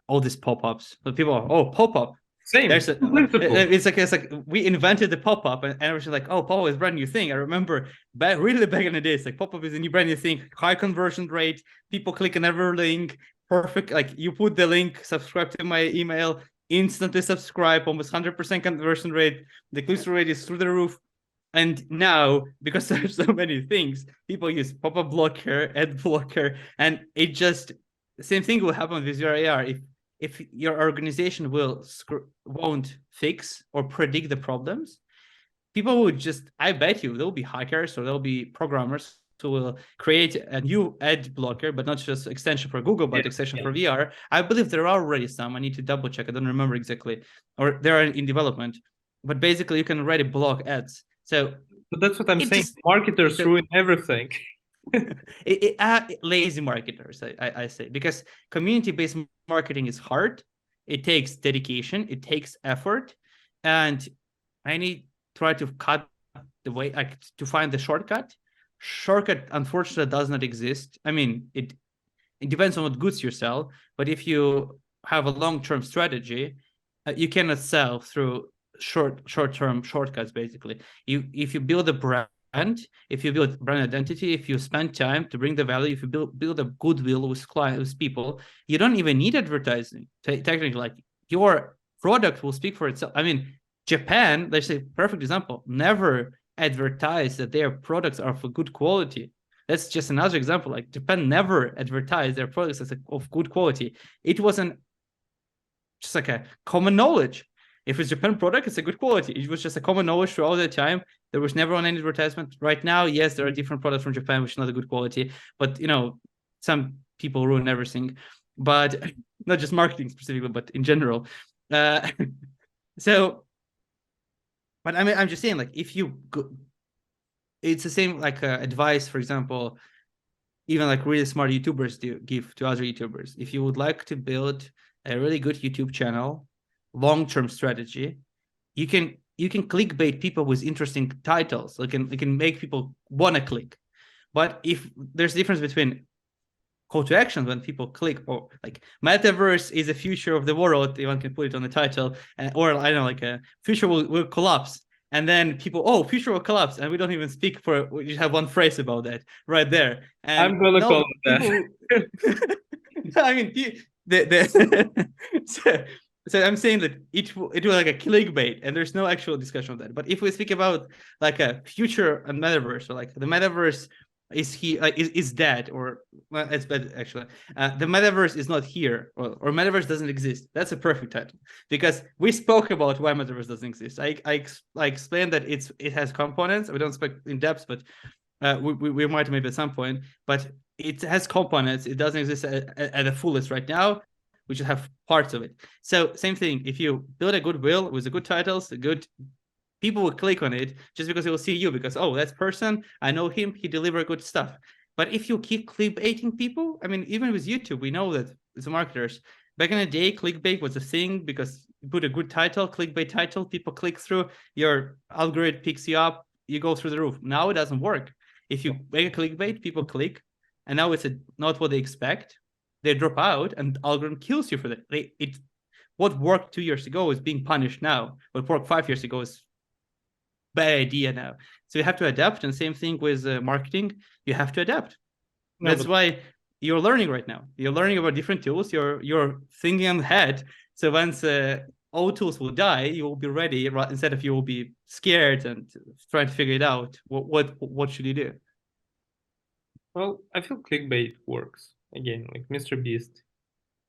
all these pop-ups, but people are, oh, pop-up. Same. There's it's like we invented the pop-up, and everyone's like, oh, pop-up is a brand new thing. I remember really back in the days, like pop-up is a new brand new thing, high conversion rate, people click on every link, perfect. Like you put the link, subscribe to my email, instantly subscribe, almost 100% conversion rate. The click-through rate is through the roof. And now, because there's so many things, people use pop-up blocker, ad blocker, and it just the same thing will happen with your AR. If your organization won't fix or predict the problems, people will just, I bet you, there'll be hackers or there'll be programmers who will create a new ad blocker, but not just extension for Google, but extension for VR. I believe there are already some. I need to double check. I don't remember exactly, or they are in development. But basically, you can already block ads. So, but that's what I'm saying. Marketers ruin everything. Lazy marketers, I say, because community-based marketing is hard. It takes dedication. It takes effort, and I need try to cut the way, like to find the shortcut. Shortcut, unfortunately, does not exist. I mean, it depends on what goods you sell, but if you have a long-term strategy, you cannot sell through short-term shortcuts. Basically, if you build a brand, if you build brand identity, if you spend time to bring the value, if you build a goodwill with clients, with people, you don't even need advertising. Technically, like your product will speak for itself. I mean, Japan, let's say, perfect example, never advertise that their products are for good quality. That's just another example. Like Japan never advertised their products as of good quality. It wasn't just like a common knowledge. If it's Japan product, it's a good quality. It was just a common knowledge throughout the time. There was never on any advertisement. Right now, yes, there are different products from Japan which are not a good quality, but some people ruin everything. But not just marketing specifically, but in general. So, but I mean, I'm just saying, like, if you go, it's the same like advice, for example, even like really smart YouTubers give to other YouTubers. If you would like to build a really good YouTube channel, long-term strategy, you can clickbait people with interesting titles. You can make people want to click. But if there's a difference between call to action when people click, or like metaverse is the future of the world, one can put it on the title, or I don't know, like a future will collapse. And then people, oh, future will collapse, and we don't even speak for. We just have one phrase about that right there. And I'm gonna call it that. I mean, so I'm saying that it will like a clickbait, and there's no actual discussion of that. But if we speak about like a future and metaverse, or like the metaverse is dead, or well, it's bad actually. The metaverse is not here, or metaverse doesn't exist. That's a perfect title, because we spoke about why metaverse doesn't exist. I explained that it has components. We don't speak in depth, but we might maybe at some point. But it has components. It doesn't exist at the fullest right now. We just have parts of it. So same thing. If you build a goodwill with the good titles, people will click on it just because they will see you, because, oh, that person, I know him, he delivers good stuff. But if you keep clickbaiting people, I mean, even with YouTube, we know that as marketers, back in the day, clickbait was a thing because you put a good title, clickbait title, people click through, your algorithm picks you up, you go through the roof. Now it doesn't work. If you make a clickbait, people click, and now it's not what they expect. they drop out, and algorithm kills you for that. What worked 2 years ago is being punished now. What worked 5 years ago is bad idea now. So you have to adapt. And same thing with marketing. You have to adapt. No, That's but why you're learning right now. You're learning about different tools. You're thinking ahead. So once all tools will die, you will be ready. Instead of you will be scared and trying to figure it out. What should you do? well, I feel clickbait works. Again, like Mr. Beast,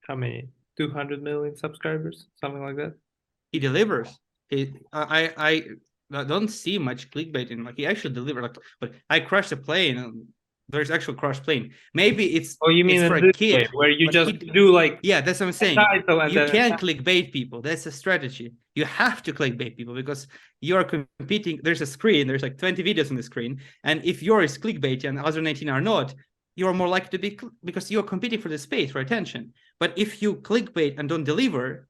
how many? 200 million subscribers, something like that. He delivers. I don't see much clickbaiting. Like he actually delivered. Like, but I crashed a plane. And there's actual crash plane. Maybe Oh, you mean it's for in a this way, kid, where you but just do like yeah, that's what I'm a saying. title and You then can't clickbait people. That's a strategy. You have to clickbait people because you are competing. There's a screen. There's like 20 videos on the screen, and if yours is clickbait and other 19 are not, you are more likely to be because you're competing for the space for attention. But if you clickbait and don't deliver,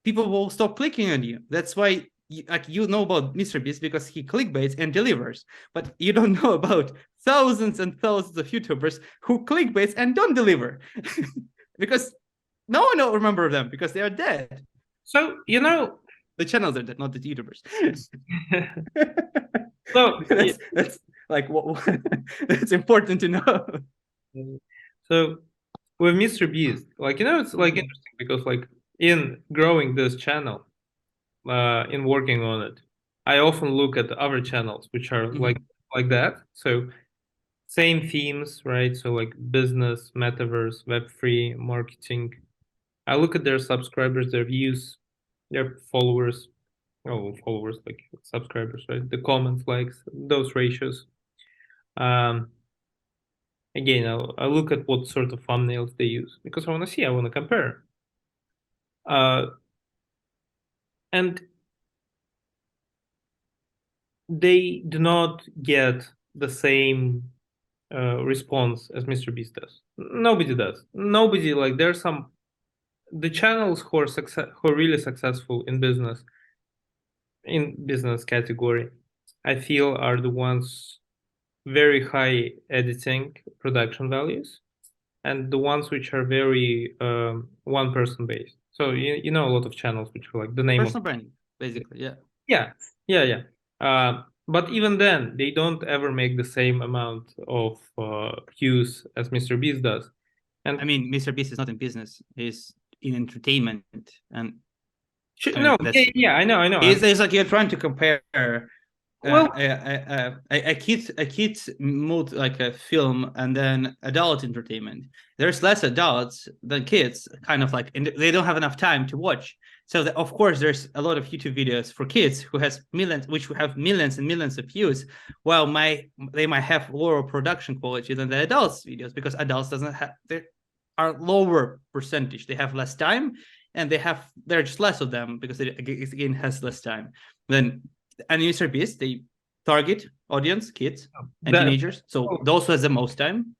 people will stop clicking on you. That's why you know about Mr. Beast because he clickbaits and delivers, but you don't know about thousands and thousands of YouTubers who clickbaits and don't deliver because no one will remember them because they are dead. so The channels are dead, not the YouTubers. so that's like what that's important to know. so with Mr. Beast, like it's like interesting because like in growing this channel, in working on it, I often look at other channels which are like that. So same themes, right? So like business, metaverse, Web3, marketing. I look at their subscribers, their views, their followers, oh, followers like subscribers, right? The comments, likes, those ratios. Um, Again, I look at what sort of thumbnails they use because I want to see, I want to compare. And they do not get the same response as Mr. Beast does. Nobody does. Nobody like there's some the channels who are really successful in business category. I feel are the ones very high editing production values and the ones which are very one person based. So you know a lot of channels which are like the name of Personal branding, basically. Yeah. yeah yeah. But even then, they don't ever make the same amount of views as Mr. Beast does. And I mean, Mr. Beast is not in business; he's in entertainment, and I no, mean that's yeah, I know. it's like you're trying to compare Well, a kid's mood like a film and then adult entertainment. There's less adults than kids, kind of like, and they don't have enough time to watch. So of course, there's a lot of YouTube videos for kids who has millions, which have millions and millions of views, while they might have lower production quality than the adults videos because adults doesn't have they are lower percentage. They have less time and there are just less of them because it again has less time. Then and Mr. Beast, they target audience, kids and that teenagers. So those who has the most time.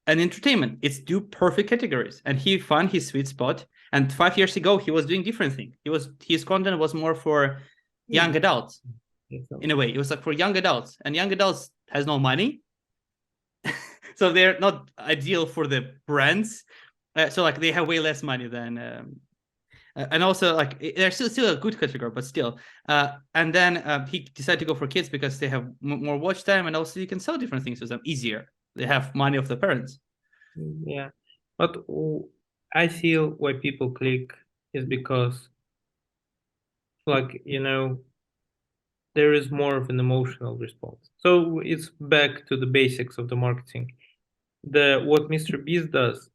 And entertainment, it's two perfect categories. And he found his sweet spot. And 5 years ago, he was doing different thing. His content was more for young adults. In a way, it was like for young adults. And young adults has no money. So they're not ideal for the brands. So like they have way less money than and also like they're still a good category, but still. And then he decided to go for kids because they have more watch time, and also you can sell different things to them easier. They have money of the parents. yeah, but I feel why people click is because, like there is more of an emotional response. So it's back to the basics of the marketing. What Mr. Beast does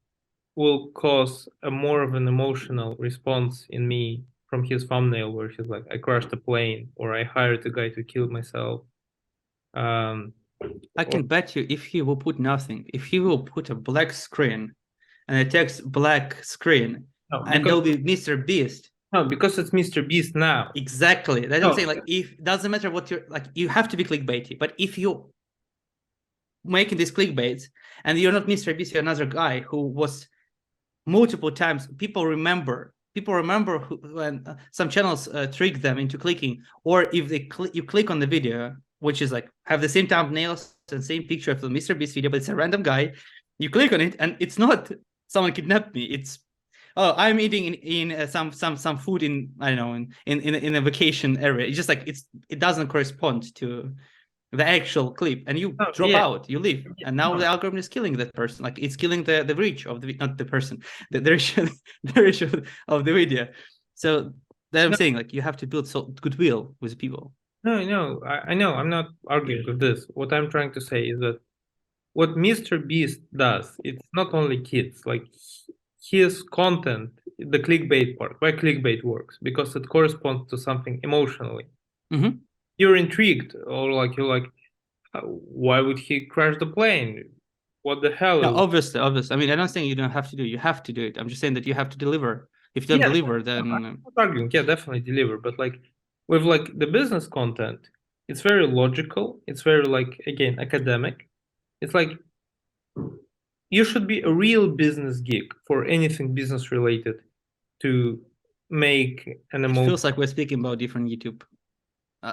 will cause a more of an emotional response in me from his thumbnail where he's like, I crashed a plane or I hired a guy to kill myself. I can bet you if he will put nothing, if he will put a black screen and a text black screen, No, and there'll be Mr. Beast. No, because it's Mr. Beast now. Exactly. That's No. what I'm saying. Like, if doesn't matter what you're like, you have to be clickbaity. But if you making this clickbait and you're not Mr. Beast, you're another guy who was multiple times. People remember when some channels trick them into clicking, or if you click on the video, which is like have the same thumbnails and same picture of the Mr. Beast video, but it's a random guy. You click on it and it's not someone kidnapped me. It's, oh, I'm eating in some food in, I don't know, in a vacation area. It's just like it doesn't correspond to the actual clip, and you No, drop yeah, out, you leave, and now no, the algorithm is killing that person. Like it's killing the reach of the, not the person, the reach, the reach of the video. So that I'm no, saying, like, you have to build goodwill with people. no. I know. I'm not arguing with this. What I'm trying to say is that what Mr. Beast does, it's not only kids. Like his content, the clickbait part, why clickbait works, because it corresponds to something emotionally. Mm-hmm. You're intrigued, or like you're like, why would he crash the plane? What the No, hell? obviously, obviously. I mean, I'm not saying you don't have to do it. You have to do it. I'm just saying that you have to deliver. If you don't Yeah, deliver, I'm then not arguing. Yeah, definitely deliver. But like with like the business content, it's very logical. It's very like again academic. It's like you should be a real business geek for anything business related to make an it emotion. feels like we're speaking about different YouTube.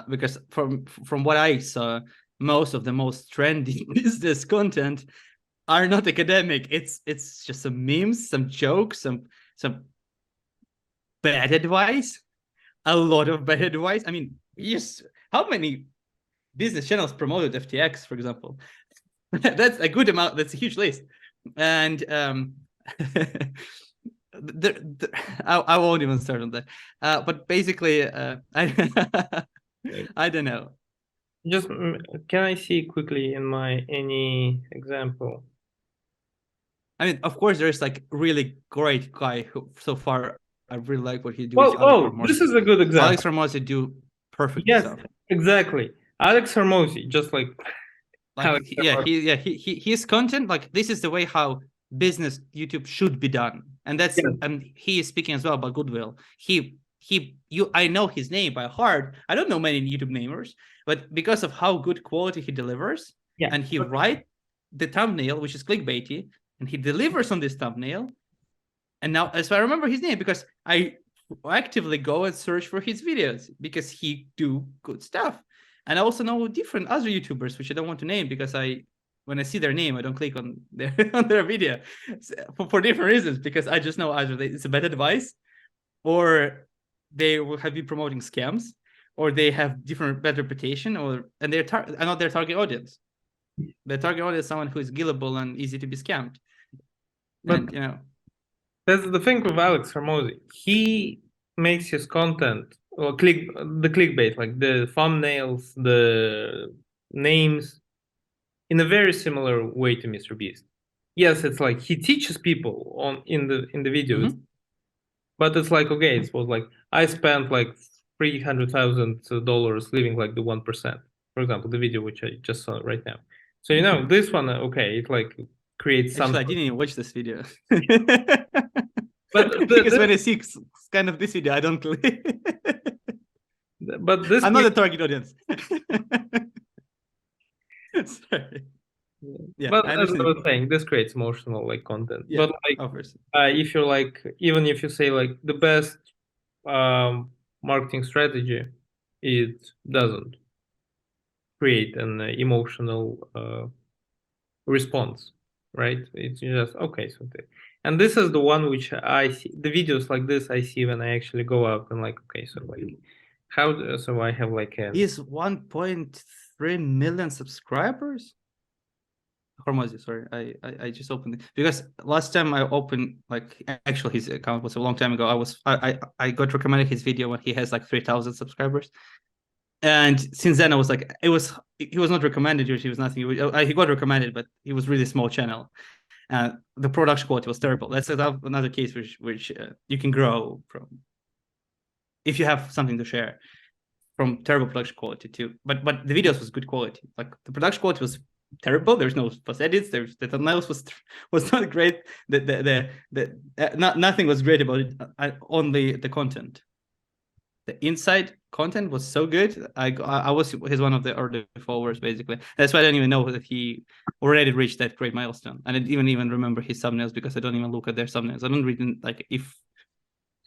Because from what I saw, most of the most trendy business content are not academic. It's just some memes, some jokes, some bad advice, a lot of bad advice. I mean, yes, how many business channels promoted FTX, for example? That's a good amount. That's a huge list, and I won't even start on that. But basically, I don't know. Just can I see quickly in my any example? I mean, of course, there's like really great guy who so far I really like what he do is Well, Alex oh, this Hormozy. is a good Alex example. Hormozy do perfect Yes, stuff. exactly. Alex Hermosi, just like Like Alex Hermosi. his content, like this is the way how business YouTube should be done, and that's, Yes, and he is speaking as well about goodwill. I know his name by heart. I don't know many YouTube namers, but because of how good quality he delivers, yeah. and he But write the thumbnail, which is clickbaity, and he delivers on this thumbnail. And now, as I remember his name, because I actively go and search for his videos because he do good stuff. And I also know different other YouTubers, which I don't want to name because when I see their name, I don't click on their on their video for different reasons. Because I just know either it's a bad advice, or they will have been promoting scams, or they have different bad reputation, or and they're not their target audience. Their target audience is someone who is gullible and easy to be scammed. but And that's the thing with Alex Hermosi. He makes his content or the clickbait, like the thumbnails, the names, in a very similar way to Mr. Beast. Yes, it's like he teaches people on in the videos, mhm. but it's like okay, it was like I spent like $300,000 living like the 1%. For example, the video which I just saw right now. So this one, okay, it like creates some. Actually, I didn't even watch this video. But Because when I see kind of this video, I don't click. but this I'm not the target audience. Sorry. Yeah, but I as I understand. was saying, this creates emotional like content. Yeah, But like of course. if you're like even if you say like the best marketing strategy, it doesn't create an emotional response, right? It's just okay. And this is the one which I see the videos like this I see when I actually go out and like okay, so like so I have like an He's 1.3 million subscribers. Hormozy, sorry, I just opened it because last time I opened, like, actually his account was a long time ago. I got recommended his video when he has like 3,000 subscribers. And since then, I was like, he was not recommended, or he was nothing. He got recommended, but he was really small channel. The production quality was terrible. That's another case which you can grow from if you have something to share, from terrible production quality too. But the videos was good quality. Like the production quality was terrible. There's no post edits. The thumbnails was not great. Nothing was great about it. Only the content. The inside content was so good. I was his one of the early followers basically. That's why I don't even know that he already reached that great milestone. And I didn't even remember his thumbnails because I don't even look at their thumbnails. I don't read like if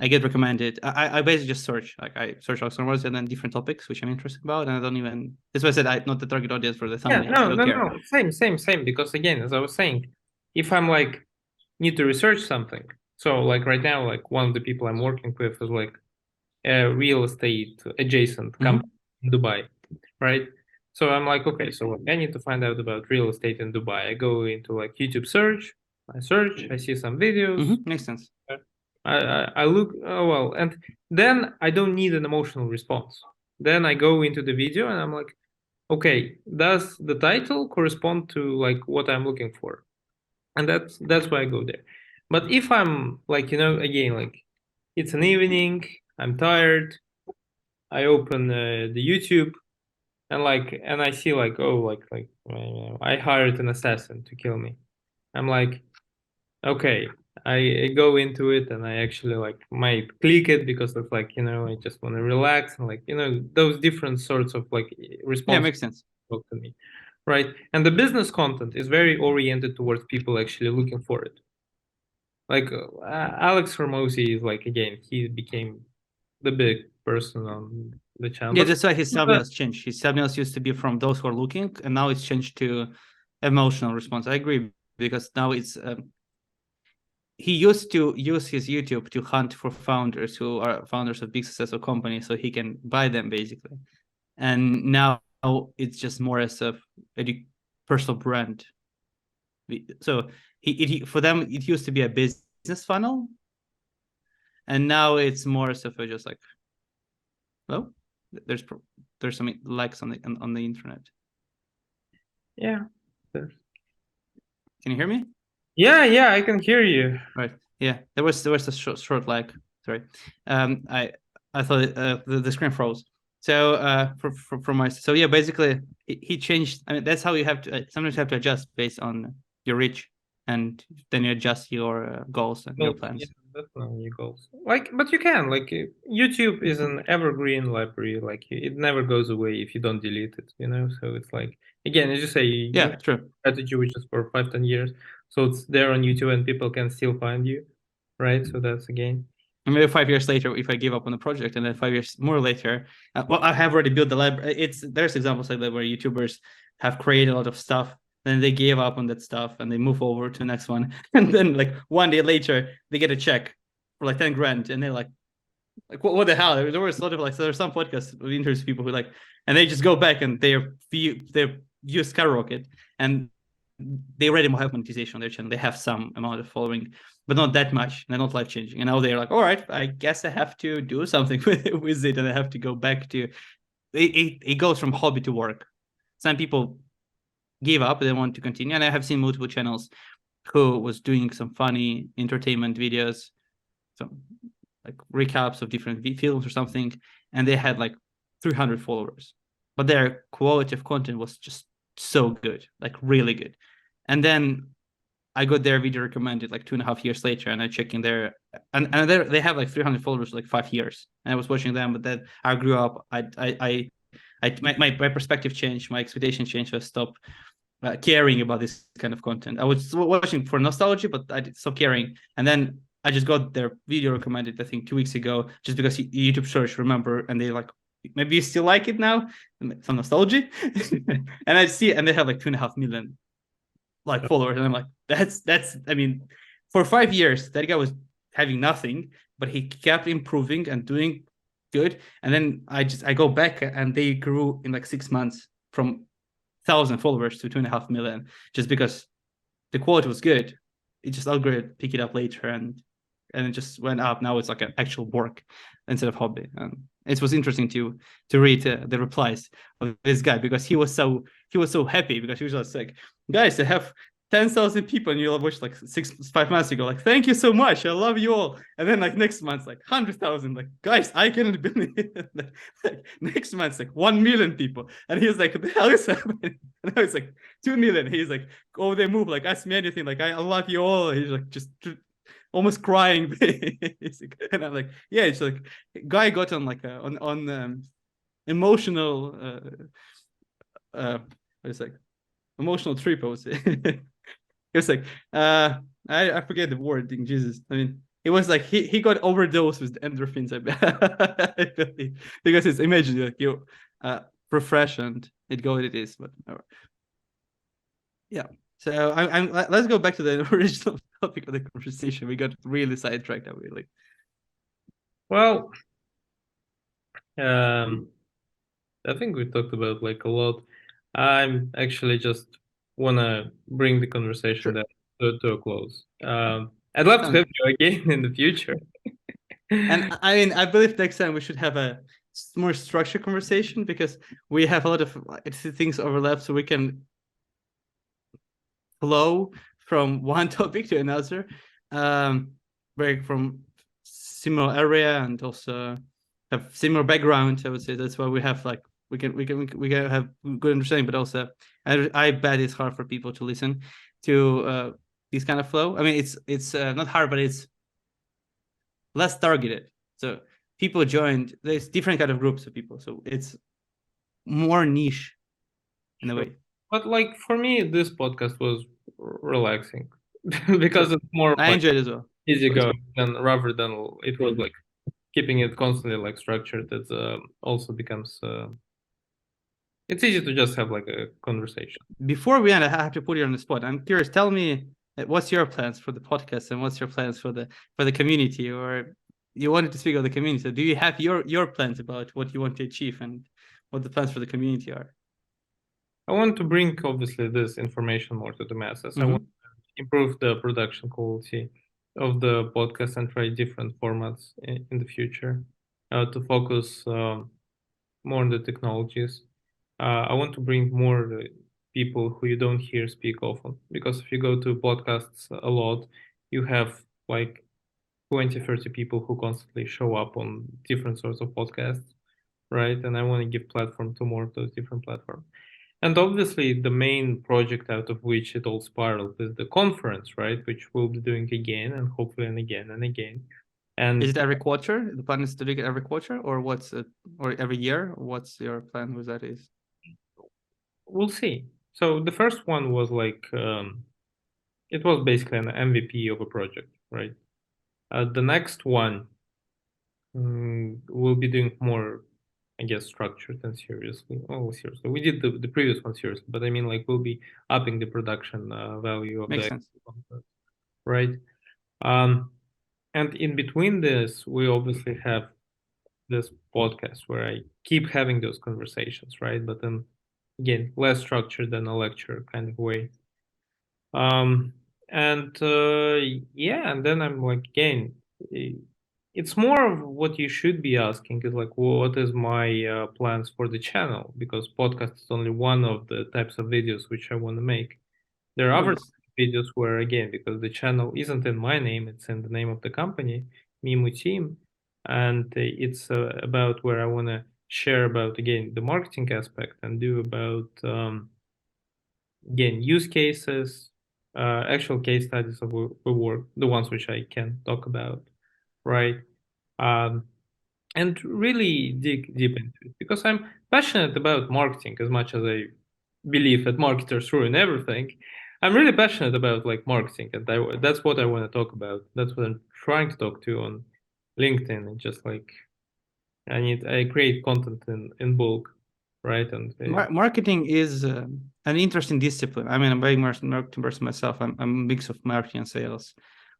I get recommended. I basically just search. Like I search Oxford words and then different topics which I'm interested about, and I don't even. That's why I said I'm not the target audience for the yeah thumbnails. I no don't no care. no same because again as I was saying, if I'm like need to research something. So like right now, like one of the people I'm working with is like a real estate adjacent company in Dubai, right? So I'm like, okay, so I need to find out about real estate in Dubai. I go into like YouTube search, I see some videos, Makes sense. I look, oh well, and then I don't need an emotional response. Then I go into the video and I'm like, okay, does the title correspond to like what I'm looking for? And that's why I go there. But if I'm like, again, like it's an evening, I'm tired, I open the YouTube and I see like, oh, like I hired an assassin to kill me. I'm like, okay, I go into it and I actually like might click it because it's like, I just want to relax and like, those different sorts of like Yeah, responses makes sense. talk to me, right? And the business content is very oriented towards people actually looking for it. Like Alex Hormozy is like, again, he became the big person on the channel, Yeah, but that's why his thumbnails changed. His thumbnails used to be from those who are looking, and now it's changed to emotional response. I agree, because now it's he used to use his YouTube to hunt for founders who are founders of big successful companies, so he can buy them basically. And now it's just more as a personal brand. So for them it used to be a business funnel, and now it's more as of a just like, well, there's some likes on the internet. yeah. Can you hear me? Yeah, I can hear you. Right. Yeah, there was a short lag. Sorry. I thought the screen froze. So from my yeah, basically he changed. I mean, that's how you have to sometimes you have to adjust based on your reach, and then you adjust your goals and your Well, yeah, plans. that's not new goals. Like, but you can like YouTube is an evergreen library. Like it never goes away if you don't delete it. So it's like again, as you say, you Yeah, have true. a strategy which is for 5, 10 years, so it's there on YouTube and people can still find you, right? So that's again. And maybe 5 years later, if I give up on the project, and then 5 years more later, well, I have already built the library. There's examples like that where YouTubers have created a lot of stuff, then they gave up on that stuff and they move over to the next one, and then like 1 day later they get a check for like 10 grand, and they're like what the hell? There was a lot of like, so there's some podcasts with interviews people who like, and they just go back and their views skyrocket, and they already have monetization on their channel. They have some amount of following, but not that much. They're not life changing. And now they're like, all right, I guess I have to do something with it, and I have to go back to it goes from hobby to work. Some people give up, they want to continue, and I have seen multiple channels who was doing some funny entertainment videos, some like recaps of different films or something, and they had like 300 followers, but their quality of content was just so good, like really good. And then I got their video recommended like 2.5 years later, and I check in there, and they have like 300 followers like 5 years. And I was watching them, but then I grew up. My perspective changed, my expectation changed. So I stopped caring about this kind of content. I was watching for nostalgia, but I did stop caring. And then I just got their video recommended, I think 2 weeks ago, just because YouTube search, remember, and they like, maybe you still like it now, some nostalgia. And I see, and they have like 2.5 million like followers, and I'm like, that's I mean, for 5 years that guy was having nothing, but he kept improving and doing good. And then I go back, and they grew in like 6 months from 1,000 followers to 2.5 million, just because the quality was good. It just algorithm pick it up later, and it just went up. Now it's like an actual work instead of hobby. And it was interesting to read the replies of this guy, because he was so happy, because he was just like, guys, I have 10,000 people, and you watched like 5 months ago, like, thank you so much, I love you all. And then like next month, like 100,000, like, guys, I cannot believe it. Like, next month, like 1 million people, and he's like, what the hell is happening? And now it's like 2 million. He's like, oh, they move, like, ask me anything, like, I love you all. He's like just almost crying. And I'm like, yeah, it's like guy got on like on emotional it's like emotional trip, I would say. It was like I forget the word in Jesus. I mean, it was like he got overdosed with endorphins, I believe, because it's, imagine like you refresh and it go what it is. But yeah, so I'm let's go back to the original topic of the conversation. We got really sidetracked, really. Well, I think we talked about like a lot. I'm actually just wanna bring the conversation Sure. that to a close. I'd love to have you again in the future. And I mean, I believe next time we should have a more structured conversation because we have a lot of things overlap, so we can flow from one topic to another, very from similar area and also have similar background. I would say that's why we have like we can have good understanding, but also I bet it's hard for people to listen to this kind of flow. I mean, it's not hard, but it's less targeted. So people joined. There's different kind of groups of people, so it's more niche in a Sure. way. But like for me, this podcast was relaxing because Sure, it's more I like enjoyed it as well. easy So it's going than rather than it was like keeping it constantly like structured. It also becomes it's easy to just have like a conversation. before we end, I have to put you on the spot. I'm curious. Tell me, what's your plans for the podcast, and what's your plans for the community? Or you wanted to speak of the community. So do you have your plans about what you want to achieve and what the plans for the community are? I want to bring obviously this information more to the masses. I want Mm-hmm. to improve the production quality of the podcast and try different formats in the future to focus more on the technologies. I want to bring more people who you don't hear speak often because if you go to podcasts a lot, you have like 20, 30 people who constantly show up on different sorts of podcasts, right? And I want to give platform to more of those different platforms. And obviously, the main project out of which it all spiraled is the conference, right? Which we'll be doing again and hopefully and again and again. Is And it every quarter? The plan is to do it every quarter, or what's it, or every year? What's your plan with that is? we'll see. So the first one was like, it was basically an MVP of a project, right? The next one we'll be doing more, I guess, structured and seriously. Oh, seriously. We did the previous one seriously, but I mean, like, we'll be upping the production value of Makes the sense. content, right? Um, and in between this, we obviously have this podcast where I keep having those conversations, right? But then again, less structured than a lecture kind of way. Um, and yeah, and then I'm like, again, eh, it's more of what you should be asking is like, what is my plans for the channel? Because podcast is only one of the types of videos which I want to make. There are Oh other yes. videos where, again, because the channel isn't in my name, it's in the name of the company, miimu team, and it's about where I want to share about again the marketing aspect and do about again use cases, actual case studies of the work, the ones which I can talk about, right? Um, and really dig deep into it because I'm passionate about marketing as much as I believe that marketers ruin everything. I'm really passionate about like marketing, and that's what I want to talk about. That's what I'm trying to talk to on LinkedIn, and just like I create content in bulk, right? And Marketing is an interesting discipline. I mean, I'm very much marketing person myself. I'm a mix of marketing and sales.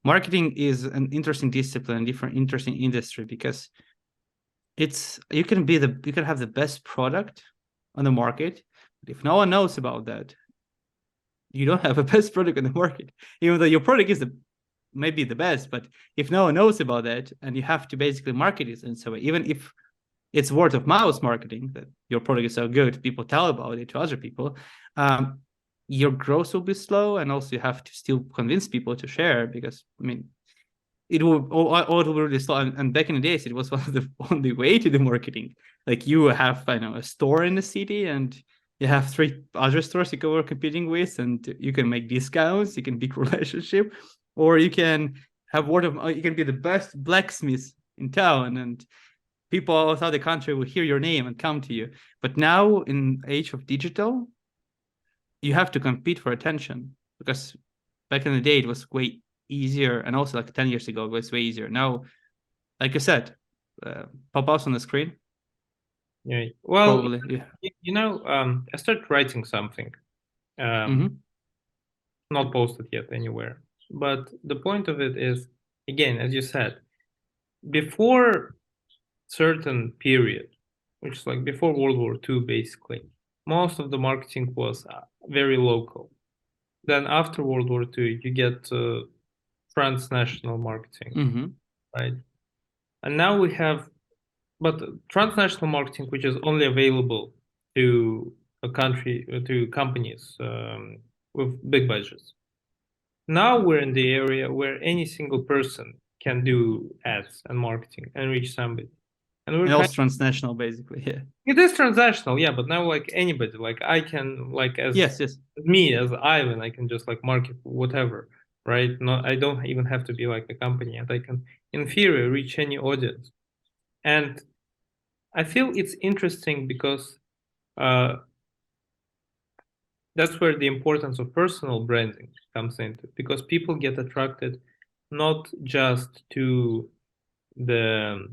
Marketing is an interesting discipline, different interesting industry because it's you can have the best product on the market, but if no one knows about that, you don't have a best product on the market. Even though your product is maybe the best, but if no one knows about that, and you have to basically market it in some way, even if it's word of mouth marketing that your product is so good, people tell about it to other people. Um, your growth will be slow, and also you have to still convince people to share because I mean, it will all will be really slow. And back in the days, it was one of the only way to do marketing. Like you have, I know, a store in the city, and you have three other stores you go are competing with, and you can make discounts, you can build relationship, or you can have word of you can be the best blacksmith in town, and people outside the country will hear your name and come to you. But now, in age of digital, you have to compete for attention because back in the day it was way easier, and also like 10 years ago it was way easier. Now, like you said, pop ups on the screen. yeah, well, Probably, yeah. I started writing something, Mm-hmm. not posted yet anywhere. But the point of it is, again, as you said, before certain period, which is like before World War II, basically, most of the marketing was very local. Then after World War II, you get transnational marketing, Mm-hmm. right? And now we have, but transnational marketing, which is only available to a country, to companies with big budgets. Now we're in the area where any single person can do ads and marketing and reach somebody. And we're And kind also transnational, basically. Yeah. it is transactional, yeah, but now like anybody, like I can like as Yes. me as Ivan, I can just like market whatever, right? Not I don't even have to be like a company, and I can in theory reach any audience. And I feel it's interesting because uh, that's where the importance of personal branding comes into, because people get attracted not just to the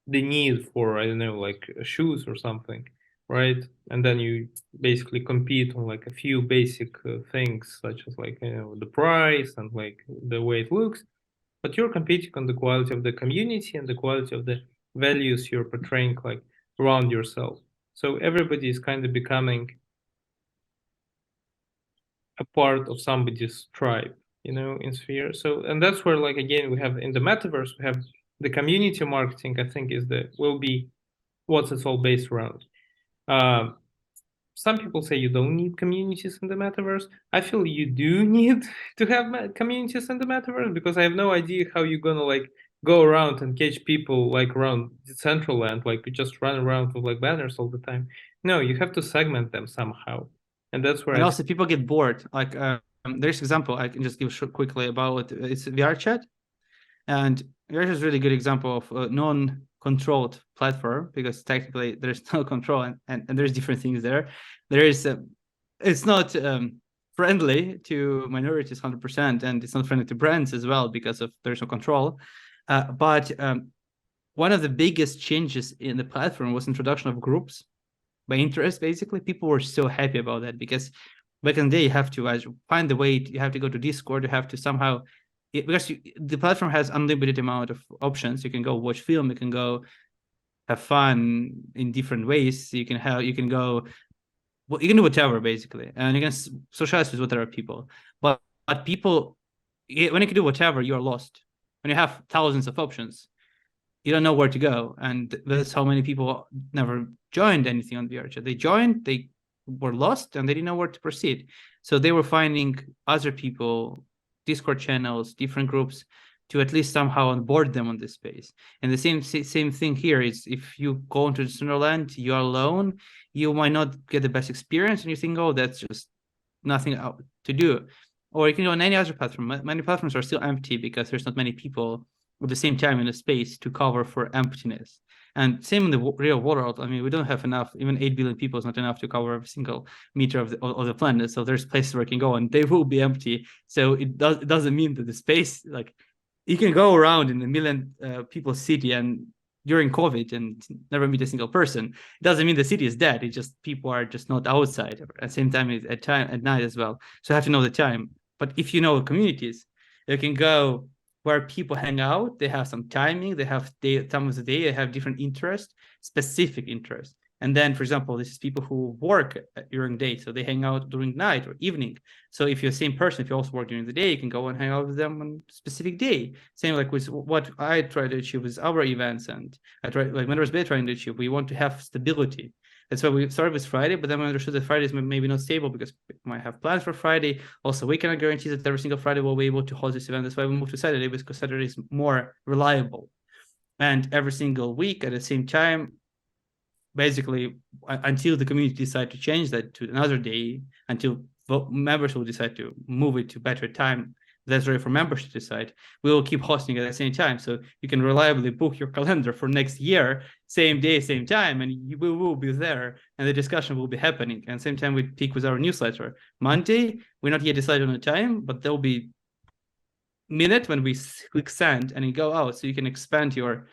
the need for, I don't know, like shoes or something, right? And then you basically compete on like a few basic things such as like, you know, the price and like the way it looks, but you're competing on the quality of the community and the quality of the values you're portraying like around yourself. So everybody is kind of becoming a part of somebody's tribe, you know, in Sphere. So, and that's where, like, again, we have in the metaverse, we have the community marketing, I think, is the will be what it's all based around. Um, some people say you don't need communities in the metaverse. I feel you do need to have communities in the metaverse, because I have no idea how you're gonna like go around and catch people like around Decentraland, like you just run around with like banners all the time. No, you have to segment them somehow, and that's where And I feel. also people get bored. Like there's example I can just give quickly about it's VR chat. And VR chat is a really good example of a non-controlled platform, because technically there's no control, and there's different things there. There is it's not friendly to minorities 100%, and it's not friendly to brands as well because of there's no control. But one of the biggest changes in the platform was introduction of groups by interest. Basically, people were so happy about that, because back in the day you have to find the way, you have to go to Discord, you have to somehow, because the platform has unlimited amount of options. You can go watch film, you can go have fun in different ways, you can go, well, you can do whatever basically, and you can socialize with whatever people. But people, when you can do whatever, you are lost. When you have thousands of options, you don't know where to go. And that's how many people never joined anything on VRChat. They joined, they were lost, and they didn't know where to proceed. So they were finding other people, Discord channels, different groups, to at least somehow onboard them on this space. And the same thing here is, if you go into the Sunderland, you're alone, you might not get the best experience, and you think, oh, that's just nothing to do. Or you can go on any other platform. Many platforms are still empty because there's not many people at the same time in a space to cover for emptiness. And same in the real world. I mean, we don't have enough. Even 8 billion people is not enough to cover every single meter of the planet. So there's places where you can go, and they will be empty. So it doesn't mean that the space, like, you can go around in a million people city and during COVID and never meet a single person. It doesn't mean the city is dead. It's just people are just not outside at the same time at night as well. So you have to know the time. But if you know communities, you can go where people hang out. They have some timing. They have time of the day. They have different interests, specific interests. And then, for example, this is people who work during day, so they hang out during night or evening. So if you're the same person, if you also work during the day, you can go and hang out with them on a specific day. Same like with what I try to achieve with our events, and I try, like Metaverse Bay trying to achieve. We want to have stability. That's why we started with Friday, but then we understood that Friday is maybe not stable because we might have plans for Friday. Also, we cannot guarantee that every single Friday we'll be able to host this event. That's why we moved to Saturday, because Saturday is more reliable. And every single week at the same time, basically, until the community decide to change that to another day, until members will decide to move it to better time, that's ready for members to decide, we will keep hosting at the same time. So you can reliably book your calendar for next year, same day, same time, and we will be there, and the discussion will be happening. And same time we peak with our newsletter. Monday, we're not yet decided on the time, but there'll be minute when we click send and it go out, so you can expand your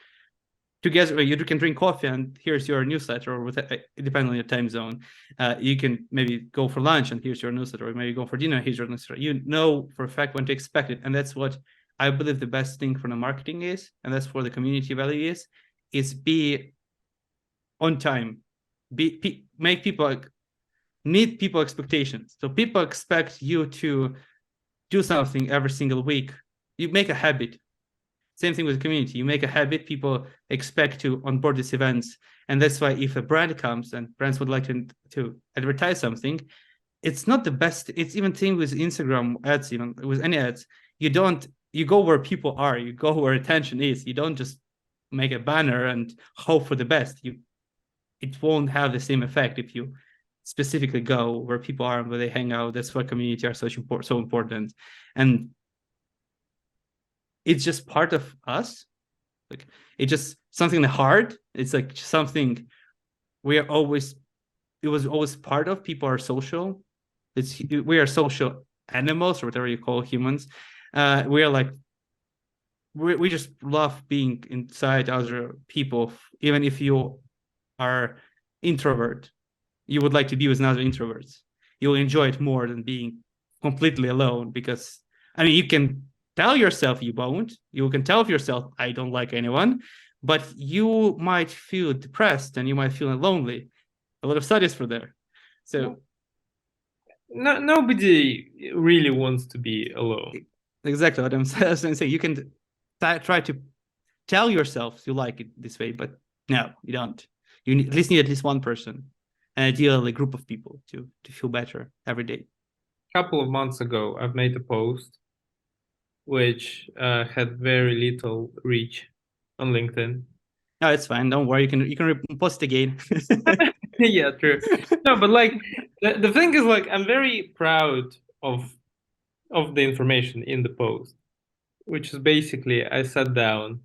together you can drink coffee and here's your newsletter, or depending on your time zone, you can maybe go for lunch and here's your newsletter, or maybe go for dinner, here's your newsletter. You know for a fact when to expect it, and that's what I believe the best thing for the marketing is, and that's for the community value is be on time, make people meet people expectations. So people expect you to do something every single week. You make a habit. Same thing with the community. You make a habit, people expect to onboard these events. And that's why if a brand comes and brands would like to advertise something, it's not the best. It's even thing with Instagram ads, even with any ads. You go where people are, you go where attention is. You don't just make a banner and hope for the best. It won't have the same effect if you specifically go where people are and where they hang out. That's why community are so important. And it's just part of us. Like it's just something hard. It's like something it was always part of. People are social. We are social animals, or whatever you call humans. We are like we just love being inside other people. Even if you are introvert, you would like to be with other introverts. You'll enjoy it more than being completely alone, because I mean you can tell yourself you won't. You can tell yourself I don't like anyone, but you might feel depressed and you might feel lonely. A lot of studies for there. So nobody really wants to be alone. exactly what I'm saying. You can try to tell yourself you like it this way, but no, you don't. You at least need at least one person, and ideally a group of people to feel better every day. A couple of months ago, I've made a post which had very little reach on LinkedIn. No, it's fine. Don't worry. You can post again. Yeah, true. No, but like the thing is, like, I'm very proud of the information in the post, which is basically I sat down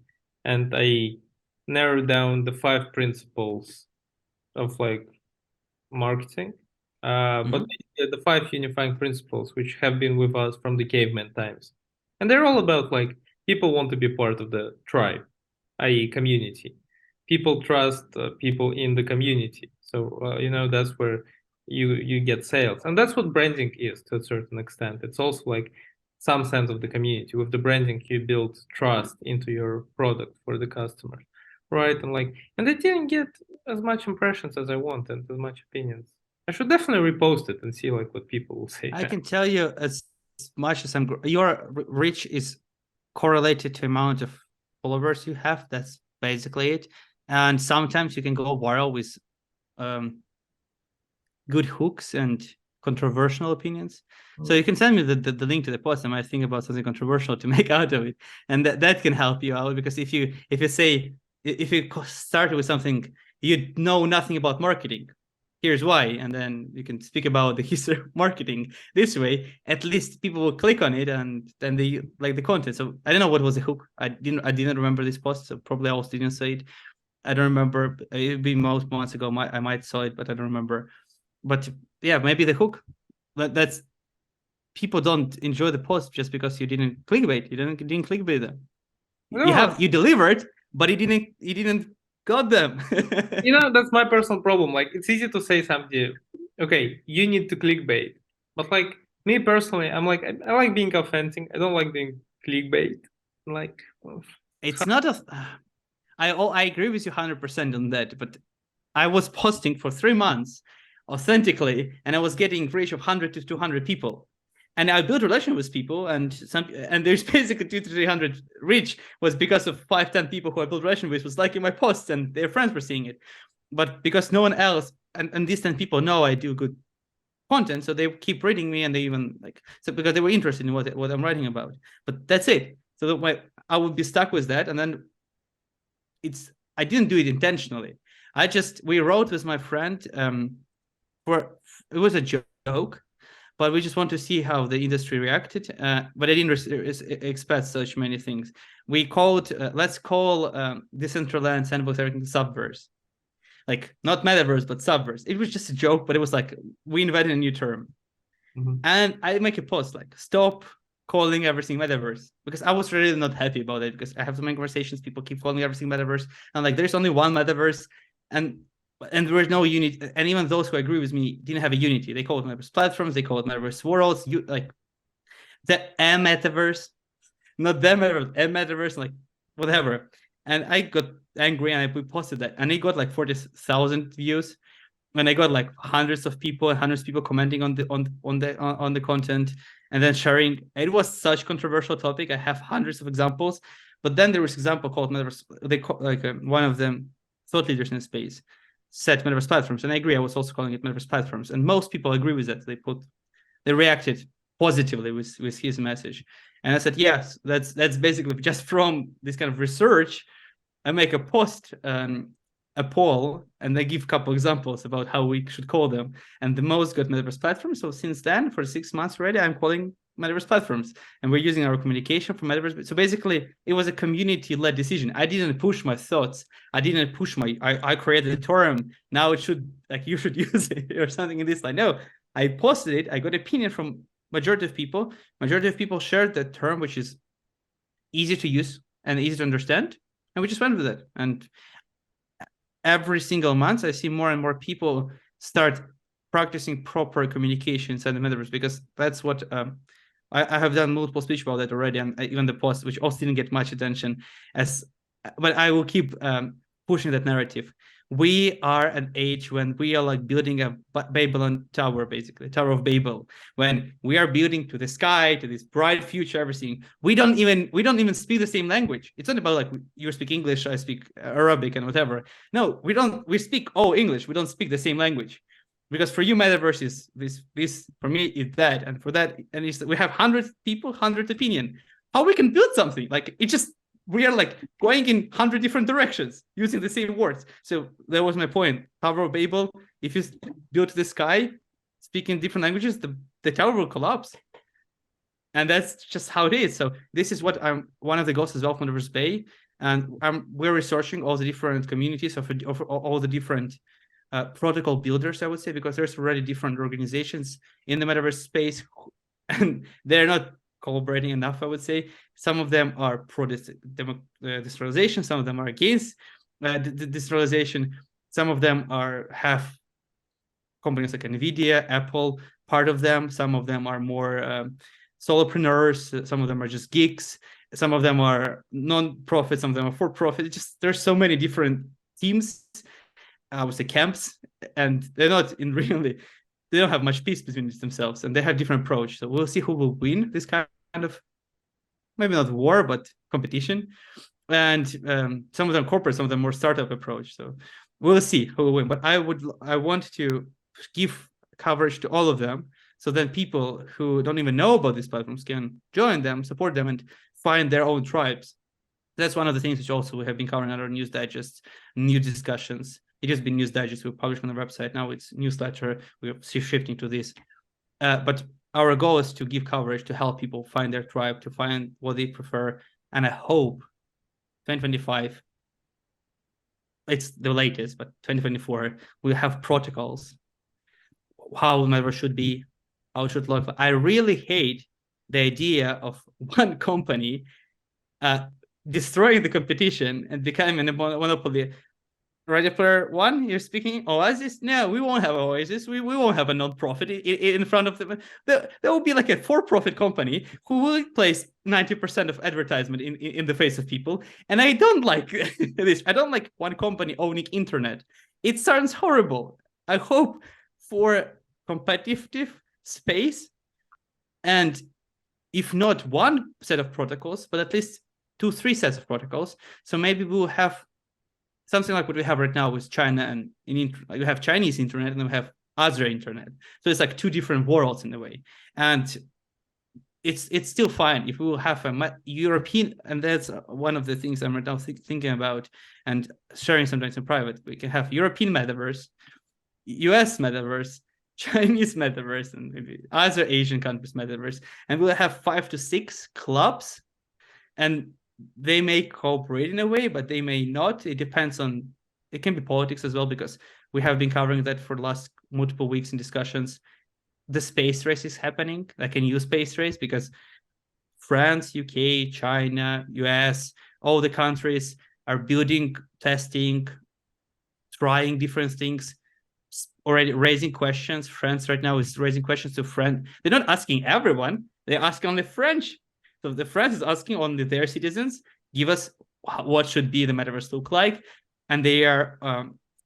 and I narrowed down the 5 principles of like marketing, but the 5 unifying principles which have been with us from the caveman times, and they're all about like people want to be part of the tribe, i.e., community. People trust people in the community, so that's where you get sales, and that's what branding is to a certain extent. It's also like some sense of the community. With the branding, you build trust into your product for the customer, right? And they didn't get as much impressions as I want and as much opinions. I should definitely repost it and see like what people will say. I can tell you as much as your reach is correlated to amount of followers you have. That's basically it. And sometimes you can go viral with good hooks and controversial opinions. So you can send me the link to the post. I might think about something controversial to make out of it, and that can help you out, because if you start with something you know nothing about marketing, here's why, and then you can speak about the history of marketing this way, at least people will click on it and then they like the content. So I don't know what was the hook. I didn't remember this post, so probably I also didn't say it. I don't remember. It'd be most months ago. I might saw it, but I don't remember. But yeah, maybe the hook. That's people don't enjoy the post just because you didn't clickbait. You didn't clickbait them. You delivered, but you didn't got them. That's my personal problem. Like, it's easy to say something. Okay, you need to clickbait, but like me personally, I'm like I like being authentic. I don't like being clickbait. Like, it's not a. I agree with you 100% on that, but I was posting for 3 months authentically, and I was getting reach of 100 to 200 people. And I built a relation with people, and there's basically 200 to 300 reach was because of 5-10 people who I built relation with was liking my posts and their friends were seeing it. But because no one else, and these 10 people know I do good content, so they keep reading me, and they even because they were interested in what I'm writing about. But that's it. So I would be stuck with that, and then I didn't do it intentionally. We wrote with my friend it was a joke, but we just want to see how the industry reacted. But I didn't expect such many things. We called let's call Decentraland sandbox everything subverse, like not metaverse but subverse. It was just a joke, but it was like we invented a new term. And I make a post like stop calling everything metaverse, because I was really not happy about it, because I have so many conversations, people keep calling everything metaverse. And like, there's only one metaverse, and there was no unity. And even those who agree with me didn't have a unity. They call it metaverse platforms, they call it metaverse worlds, like the metaverse, not the metaverse, metaverse, like whatever. And I got angry and I posted that, and it got like 40,000 views. And I got like hundreds of people commenting on the content, and then sharing. It was such a controversial topic. I have hundreds of examples, but then there was an example called metaverse. They call, like one of them thought leaders in the space said metaverse platforms, and I agree. I was also calling it metaverse platforms, and most people agree with that. They reacted positively with his message, and I said, yes, that's basically just from this kind of research. I make a post, a poll, and I give a couple examples about how we should call them. And the most got metaverse platforms. So since then, for 6 months already, I'm calling metaverse platforms, and we're using our communication for metaverse. So basically, it was a community-led decision. I didn't push my thoughts. I didn't push I created a term. Now it should, like, you should use it or something in this line. No, I posted it. I got opinion from majority of people. Majority of people shared that term, which is easy to use and easy to understand. And we just went with it. And every single month, I see more and more people start practicing proper communication inside the metaverse, because that's what I have done multiple speech about that already, and even the post, which also didn't get much attention, but I will keep pushing that narrative. We are an age when we are like building a Babylon tower, basically, Tower of Babel, when we are building to the sky, to this bright future, everything. We don't even speak the same language. It's not about like you speak English, I speak Arabic and whatever. No, we speak all English. We don't speak the same language. Because for you, metaverse is this for me is that, and for that, and we have 100 people, 100 opinion. How we can build something like it just, we are like going in 100 different directions using the same words. So that was my point. Tower of Babel, if you build to the sky, speaking different languages, the tower will collapse. And that's just how it is. So this is what one of the goals as well from Metaverse Bay. And we're researching all the different communities of all the different protocol builders, I would say, because there's already different organizations in the metaverse space, and they're not collaborating enough, I would say. Some of them are pro decentralization, some of them are against the decentralization, some of them have companies like NVIDIA, Apple, part of them, some of them are more solopreneurs, some of them are just geeks, some of them are non-profit, some of them are for-profit. It's just, there's so many different teams, I would say camps, and they're not in really, they don't have much peace between themselves, and they have different approach. So we'll see who will win this kind of, maybe not war, but competition. And some of them corporate, some of them more startup approach. So we'll see who will win. But I want to give coverage to all of them, so then people who don't even know about these platforms can join them, support them, and find their own tribes. That's one of the things which also we have been covering in our news digest, new discussions. It has been news digest we publish on the website. Now it's newsletter. We're shifting to this. But our goal is to give coverage, to help people find their tribe, to find what they prefer. And I hope 2025, it's the latest, but 2024, we'll have protocols, how Metaverse should be, how it should look. I really hate the idea of one company destroying the competition and becoming a monopoly. Ready Player One, you're speaking Oasis? No, we won't have Oasis. We won't have a non-profit in front of them. There will be like a for-profit company who will place 90% of advertisement in the face of people. And I don't like this. I don't like one company owning internet. It sounds horrible. I hope for competitive space, and if not one set of protocols, but at least 2-3 sets of protocols. So maybe we'll have something like what we have right now with China, and you have Chinese internet and we have other internet. So it's like two different worlds in a way. And it's still fine if we will have a European, and that's one of the things I'm right now thinking about and sharing sometimes in private. We can have European metaverse, US metaverse, Chinese metaverse, and maybe other Asian countries metaverse. And we'll have 5 to 6 clubs, and they may cooperate in a way, but they may not. It depends on, it can be politics as well, because we have been covering that for the last multiple weeks in discussions. The space race is happening, like a new space race, because France, UK, China, US, all the countries are building, testing, trying different things, already raising questions. France right now is raising questions to France. They're not asking everyone, they're asking only French. So the France is asking only their citizens, give us what should be the metaverse look like. And they are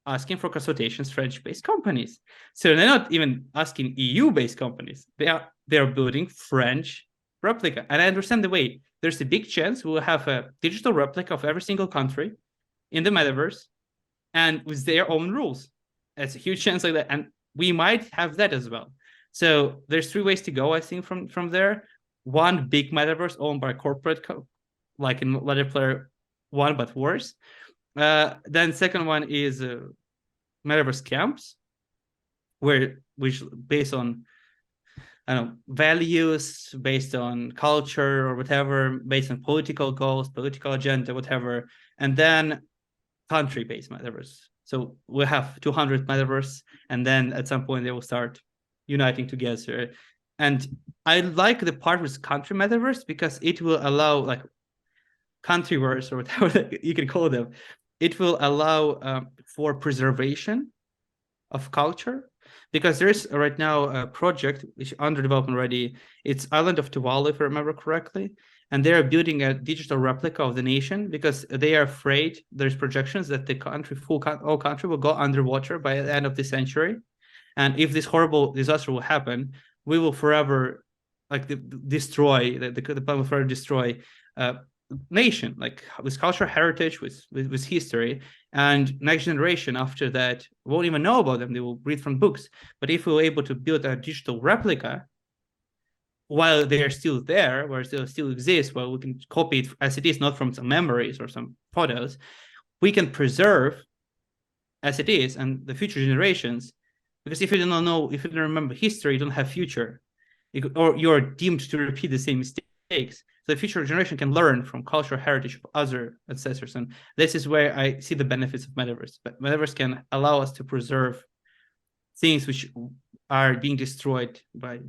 asking for consultations French-based companies. So they're not even asking EU-based companies. They're building French replica. And I understand the way. There's a big chance we'll have a digital replica of every single country in the metaverse and with their own rules. It's a huge chance like that. And we might have that as well. So there's 3 ways to go, I think, from there. One, big metaverse owned by corporate, like in Ready Player One, but worse. Then second one is metaverse camps, which based on, I don't know, values, based on culture or whatever, based on political goals, political agenda, whatever. And then country-based metaverse. So we'll have 200 metaverse, and then at some point they will start uniting together. And I like the part with country metaverse because it will allow, like, countryverse or whatever you can call them, it will allow for preservation of culture. Because there's right now a project which is under development already. It's Island of Tuvalu, if I remember correctly. And they are building a digital replica of the nation because they are afraid there's projections that the country, whole country will go underwater by the end of the century. And if this horrible disaster will happen, we will forever destroy, the planet will forever destroy nation, like with cultural heritage, with history, and next generation after that won't even know about them. They will read from books. But if we were able to build a digital replica while they are still there, where they still exist, while we can copy it as it is, not from some memories or some photos, we can preserve as it is, and the future generations. Because if you don't know, if you don't remember history, you don't have future, or you're deemed to repeat the same mistakes. So the future generation can learn from cultural heritage of other ancestors. And this is where I see the benefits of metaverse. But metaverse can allow us to preserve things which are being destroyed by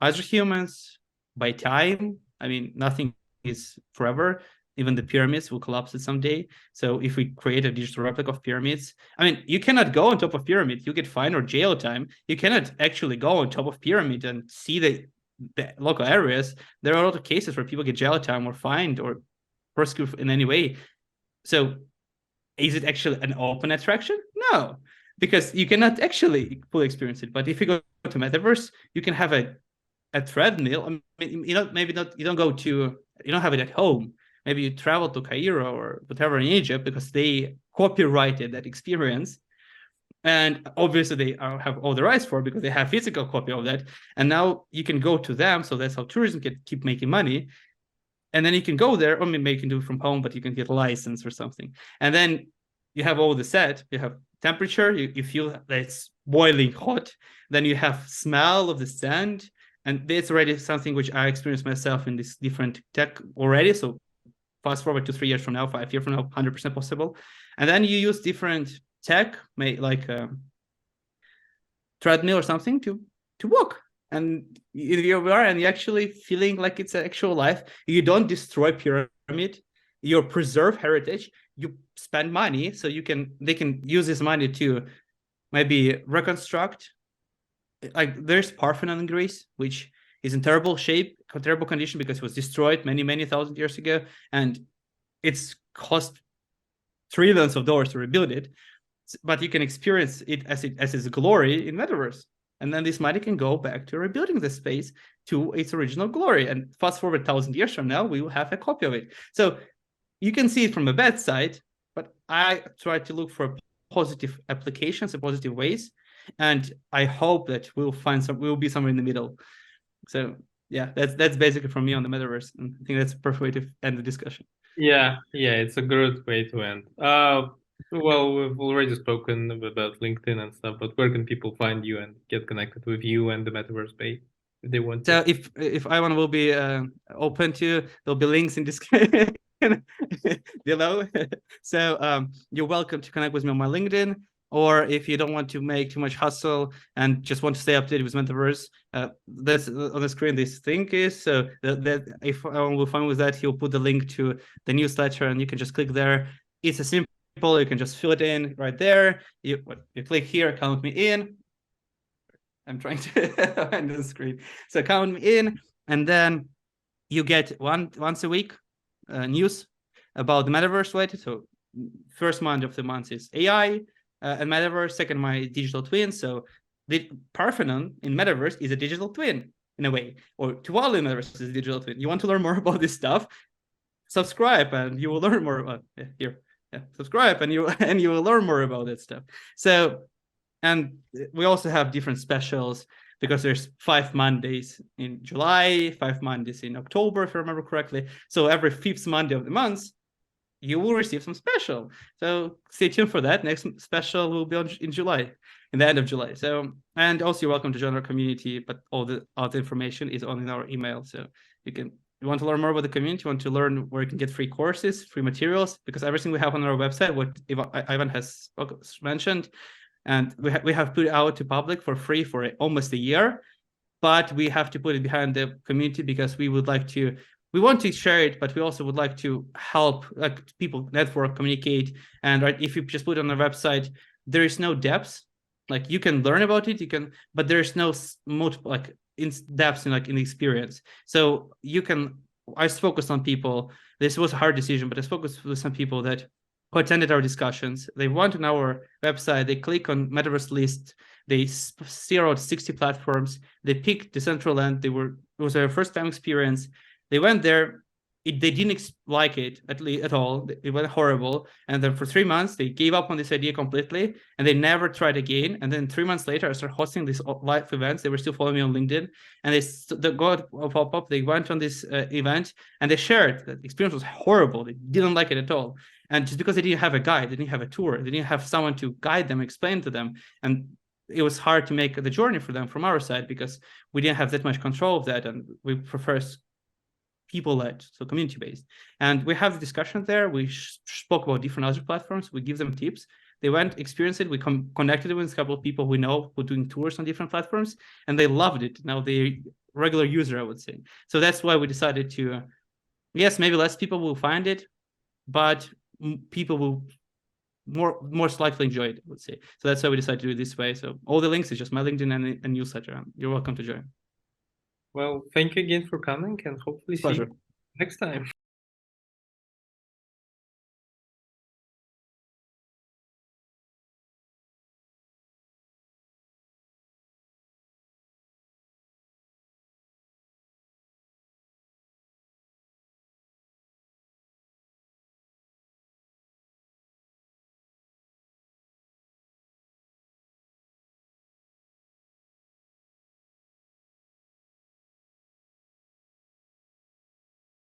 other humans, by time. I mean, nothing is forever. Even the pyramids will collapse someday. So if we create a digital replica of pyramids, I mean, you cannot go on top of pyramid. You get fined or jail time. You cannot actually go on top of pyramid and see the local areas. There are a lot of cases where people get jail time or fined or prosecuted in any way. So is it actually an open attraction? No, because you cannot actually fully experience it. But if you go to metaverse, you can have a treadmill. I mean, maybe not, you don't have it at home. Maybe you travel to Cairo or whatever in Egypt because they copyrighted that experience. And obviously they have all the rights for it because they have physical copy of that. And now you can go to them. So that's how tourism can keep making money. And then you can go there, or maybe you can do it from home, but you can get a license or something. And then you have all the set, you have temperature, you feel that it's boiling hot. Then you have smell of the sand. And that's already something which I experienced myself in this different tech already. So fast forward to 3 years from now, 5 years from now, 100% possible. And then you use different tech, like a treadmill or something to walk. And you are, and you're actually feeling like it's an actual life. You don't destroy pyramid. You preserve heritage. You spend money, so they can use this money to maybe reconstruct. Like there's Parthenon in Greece, which is in terrible shape, terrible condition because it was destroyed many thousand years ago, and it's cost trillions of dollars to rebuild it. But you can experience it as its glory in metaverse, and then this money can go back to rebuilding the space to its original glory. And fast forward 1,000 years from now, we will have a copy of it. So you can see it from a bad side, but I try to look for positive applications and positive ways. And I hope that we'll be somewhere in the middle. So yeah, that's basically from me on the metaverse. And I think that's a perfect way to end the discussion. Yeah, it's a good way to end. Well, we've already spoken about LinkedIn and stuff, but where can people find you and get connected with you and the Metaverse Bay if they want to? So if Ivan will be open to, there'll be links in this below. So you're welcome to connect with me on my LinkedIn Or if you don't want to make too much hustle and just want to stay updated with Metaverse, that's on the screen. This thing is so that if anyone will find with that, he'll put the link to the newsletter, and you can just click there. It's a simple. You can just fill it in right there. You click here, count me in. I'm trying to find the screen. So count me in, and then you get once a week news about the Metaverse, right? So first month of the month is AI and Metaverse. Second, my digital twin. So the Parthenon in Metaverse is a digital twin in a way, or Tuvalu in Metaverse is a digital twin. You want to learn more about this stuff? Subscribe, and you will learn more about here. Yeah, subscribe, and you will learn more about that stuff. So, and we also have different specials because there's 5 Mondays in July, 5 Mondays in October, if I remember correctly. So every 5th Monday of the month, you will receive some special. So stay tuned for that. Next special will be in July, in the end of July. So, and also you're welcome to join our community, but all the information is on in our email. So you want to learn more about the community, you want to learn where you can get free courses, free materials, because everything we have on our website, what Ivan has mentioned, and we have put it out to public for free for almost a year, but we have to put it behind the community because we want to share it, but we also would like to help people network, communicate. And right, if you just put it on the website, there is no depth. Like you can learn about it, but there's no multiple in depth in the experience. So I focused on people. This was a hard decision, but I focused with some people who attended our discussions. They went on our website, they click on Metaverse list, they zeroed 60 platforms, they picked Decentraland. It was their first time experience. They went there, they didn't like it at all. It went horrible. And then for 3 months, they gave up on this idea completely, and they never tried again. And then 3 months later, I started hosting these live events. They were still following me on LinkedIn, and they got a pop-up. They went on this event, and they shared that the experience was horrible. They didn't like it at all. And just because they didn't have a guide, they didn't have a tour, they didn't have someone to guide them, explain to them. And it was hard to make the journey for them from our side because we didn't have that much control of that. And we prefer people-led, so community-based. And we have the discussion there. We spoke about different other platforms. We give them tips. They went, experienced it. We connected with a couple of people we know who are doing tours on different platforms, and they loved it. Now they're regular user, I would say. So that's why we decided to, yes, maybe less people will find it, but people will most likely enjoy it, I would say. So that's why we decided to do it this way. So all the links is just my LinkedIn and newsletter. You're welcome to join. Well, thank you again for coming, and hopefully see you next time.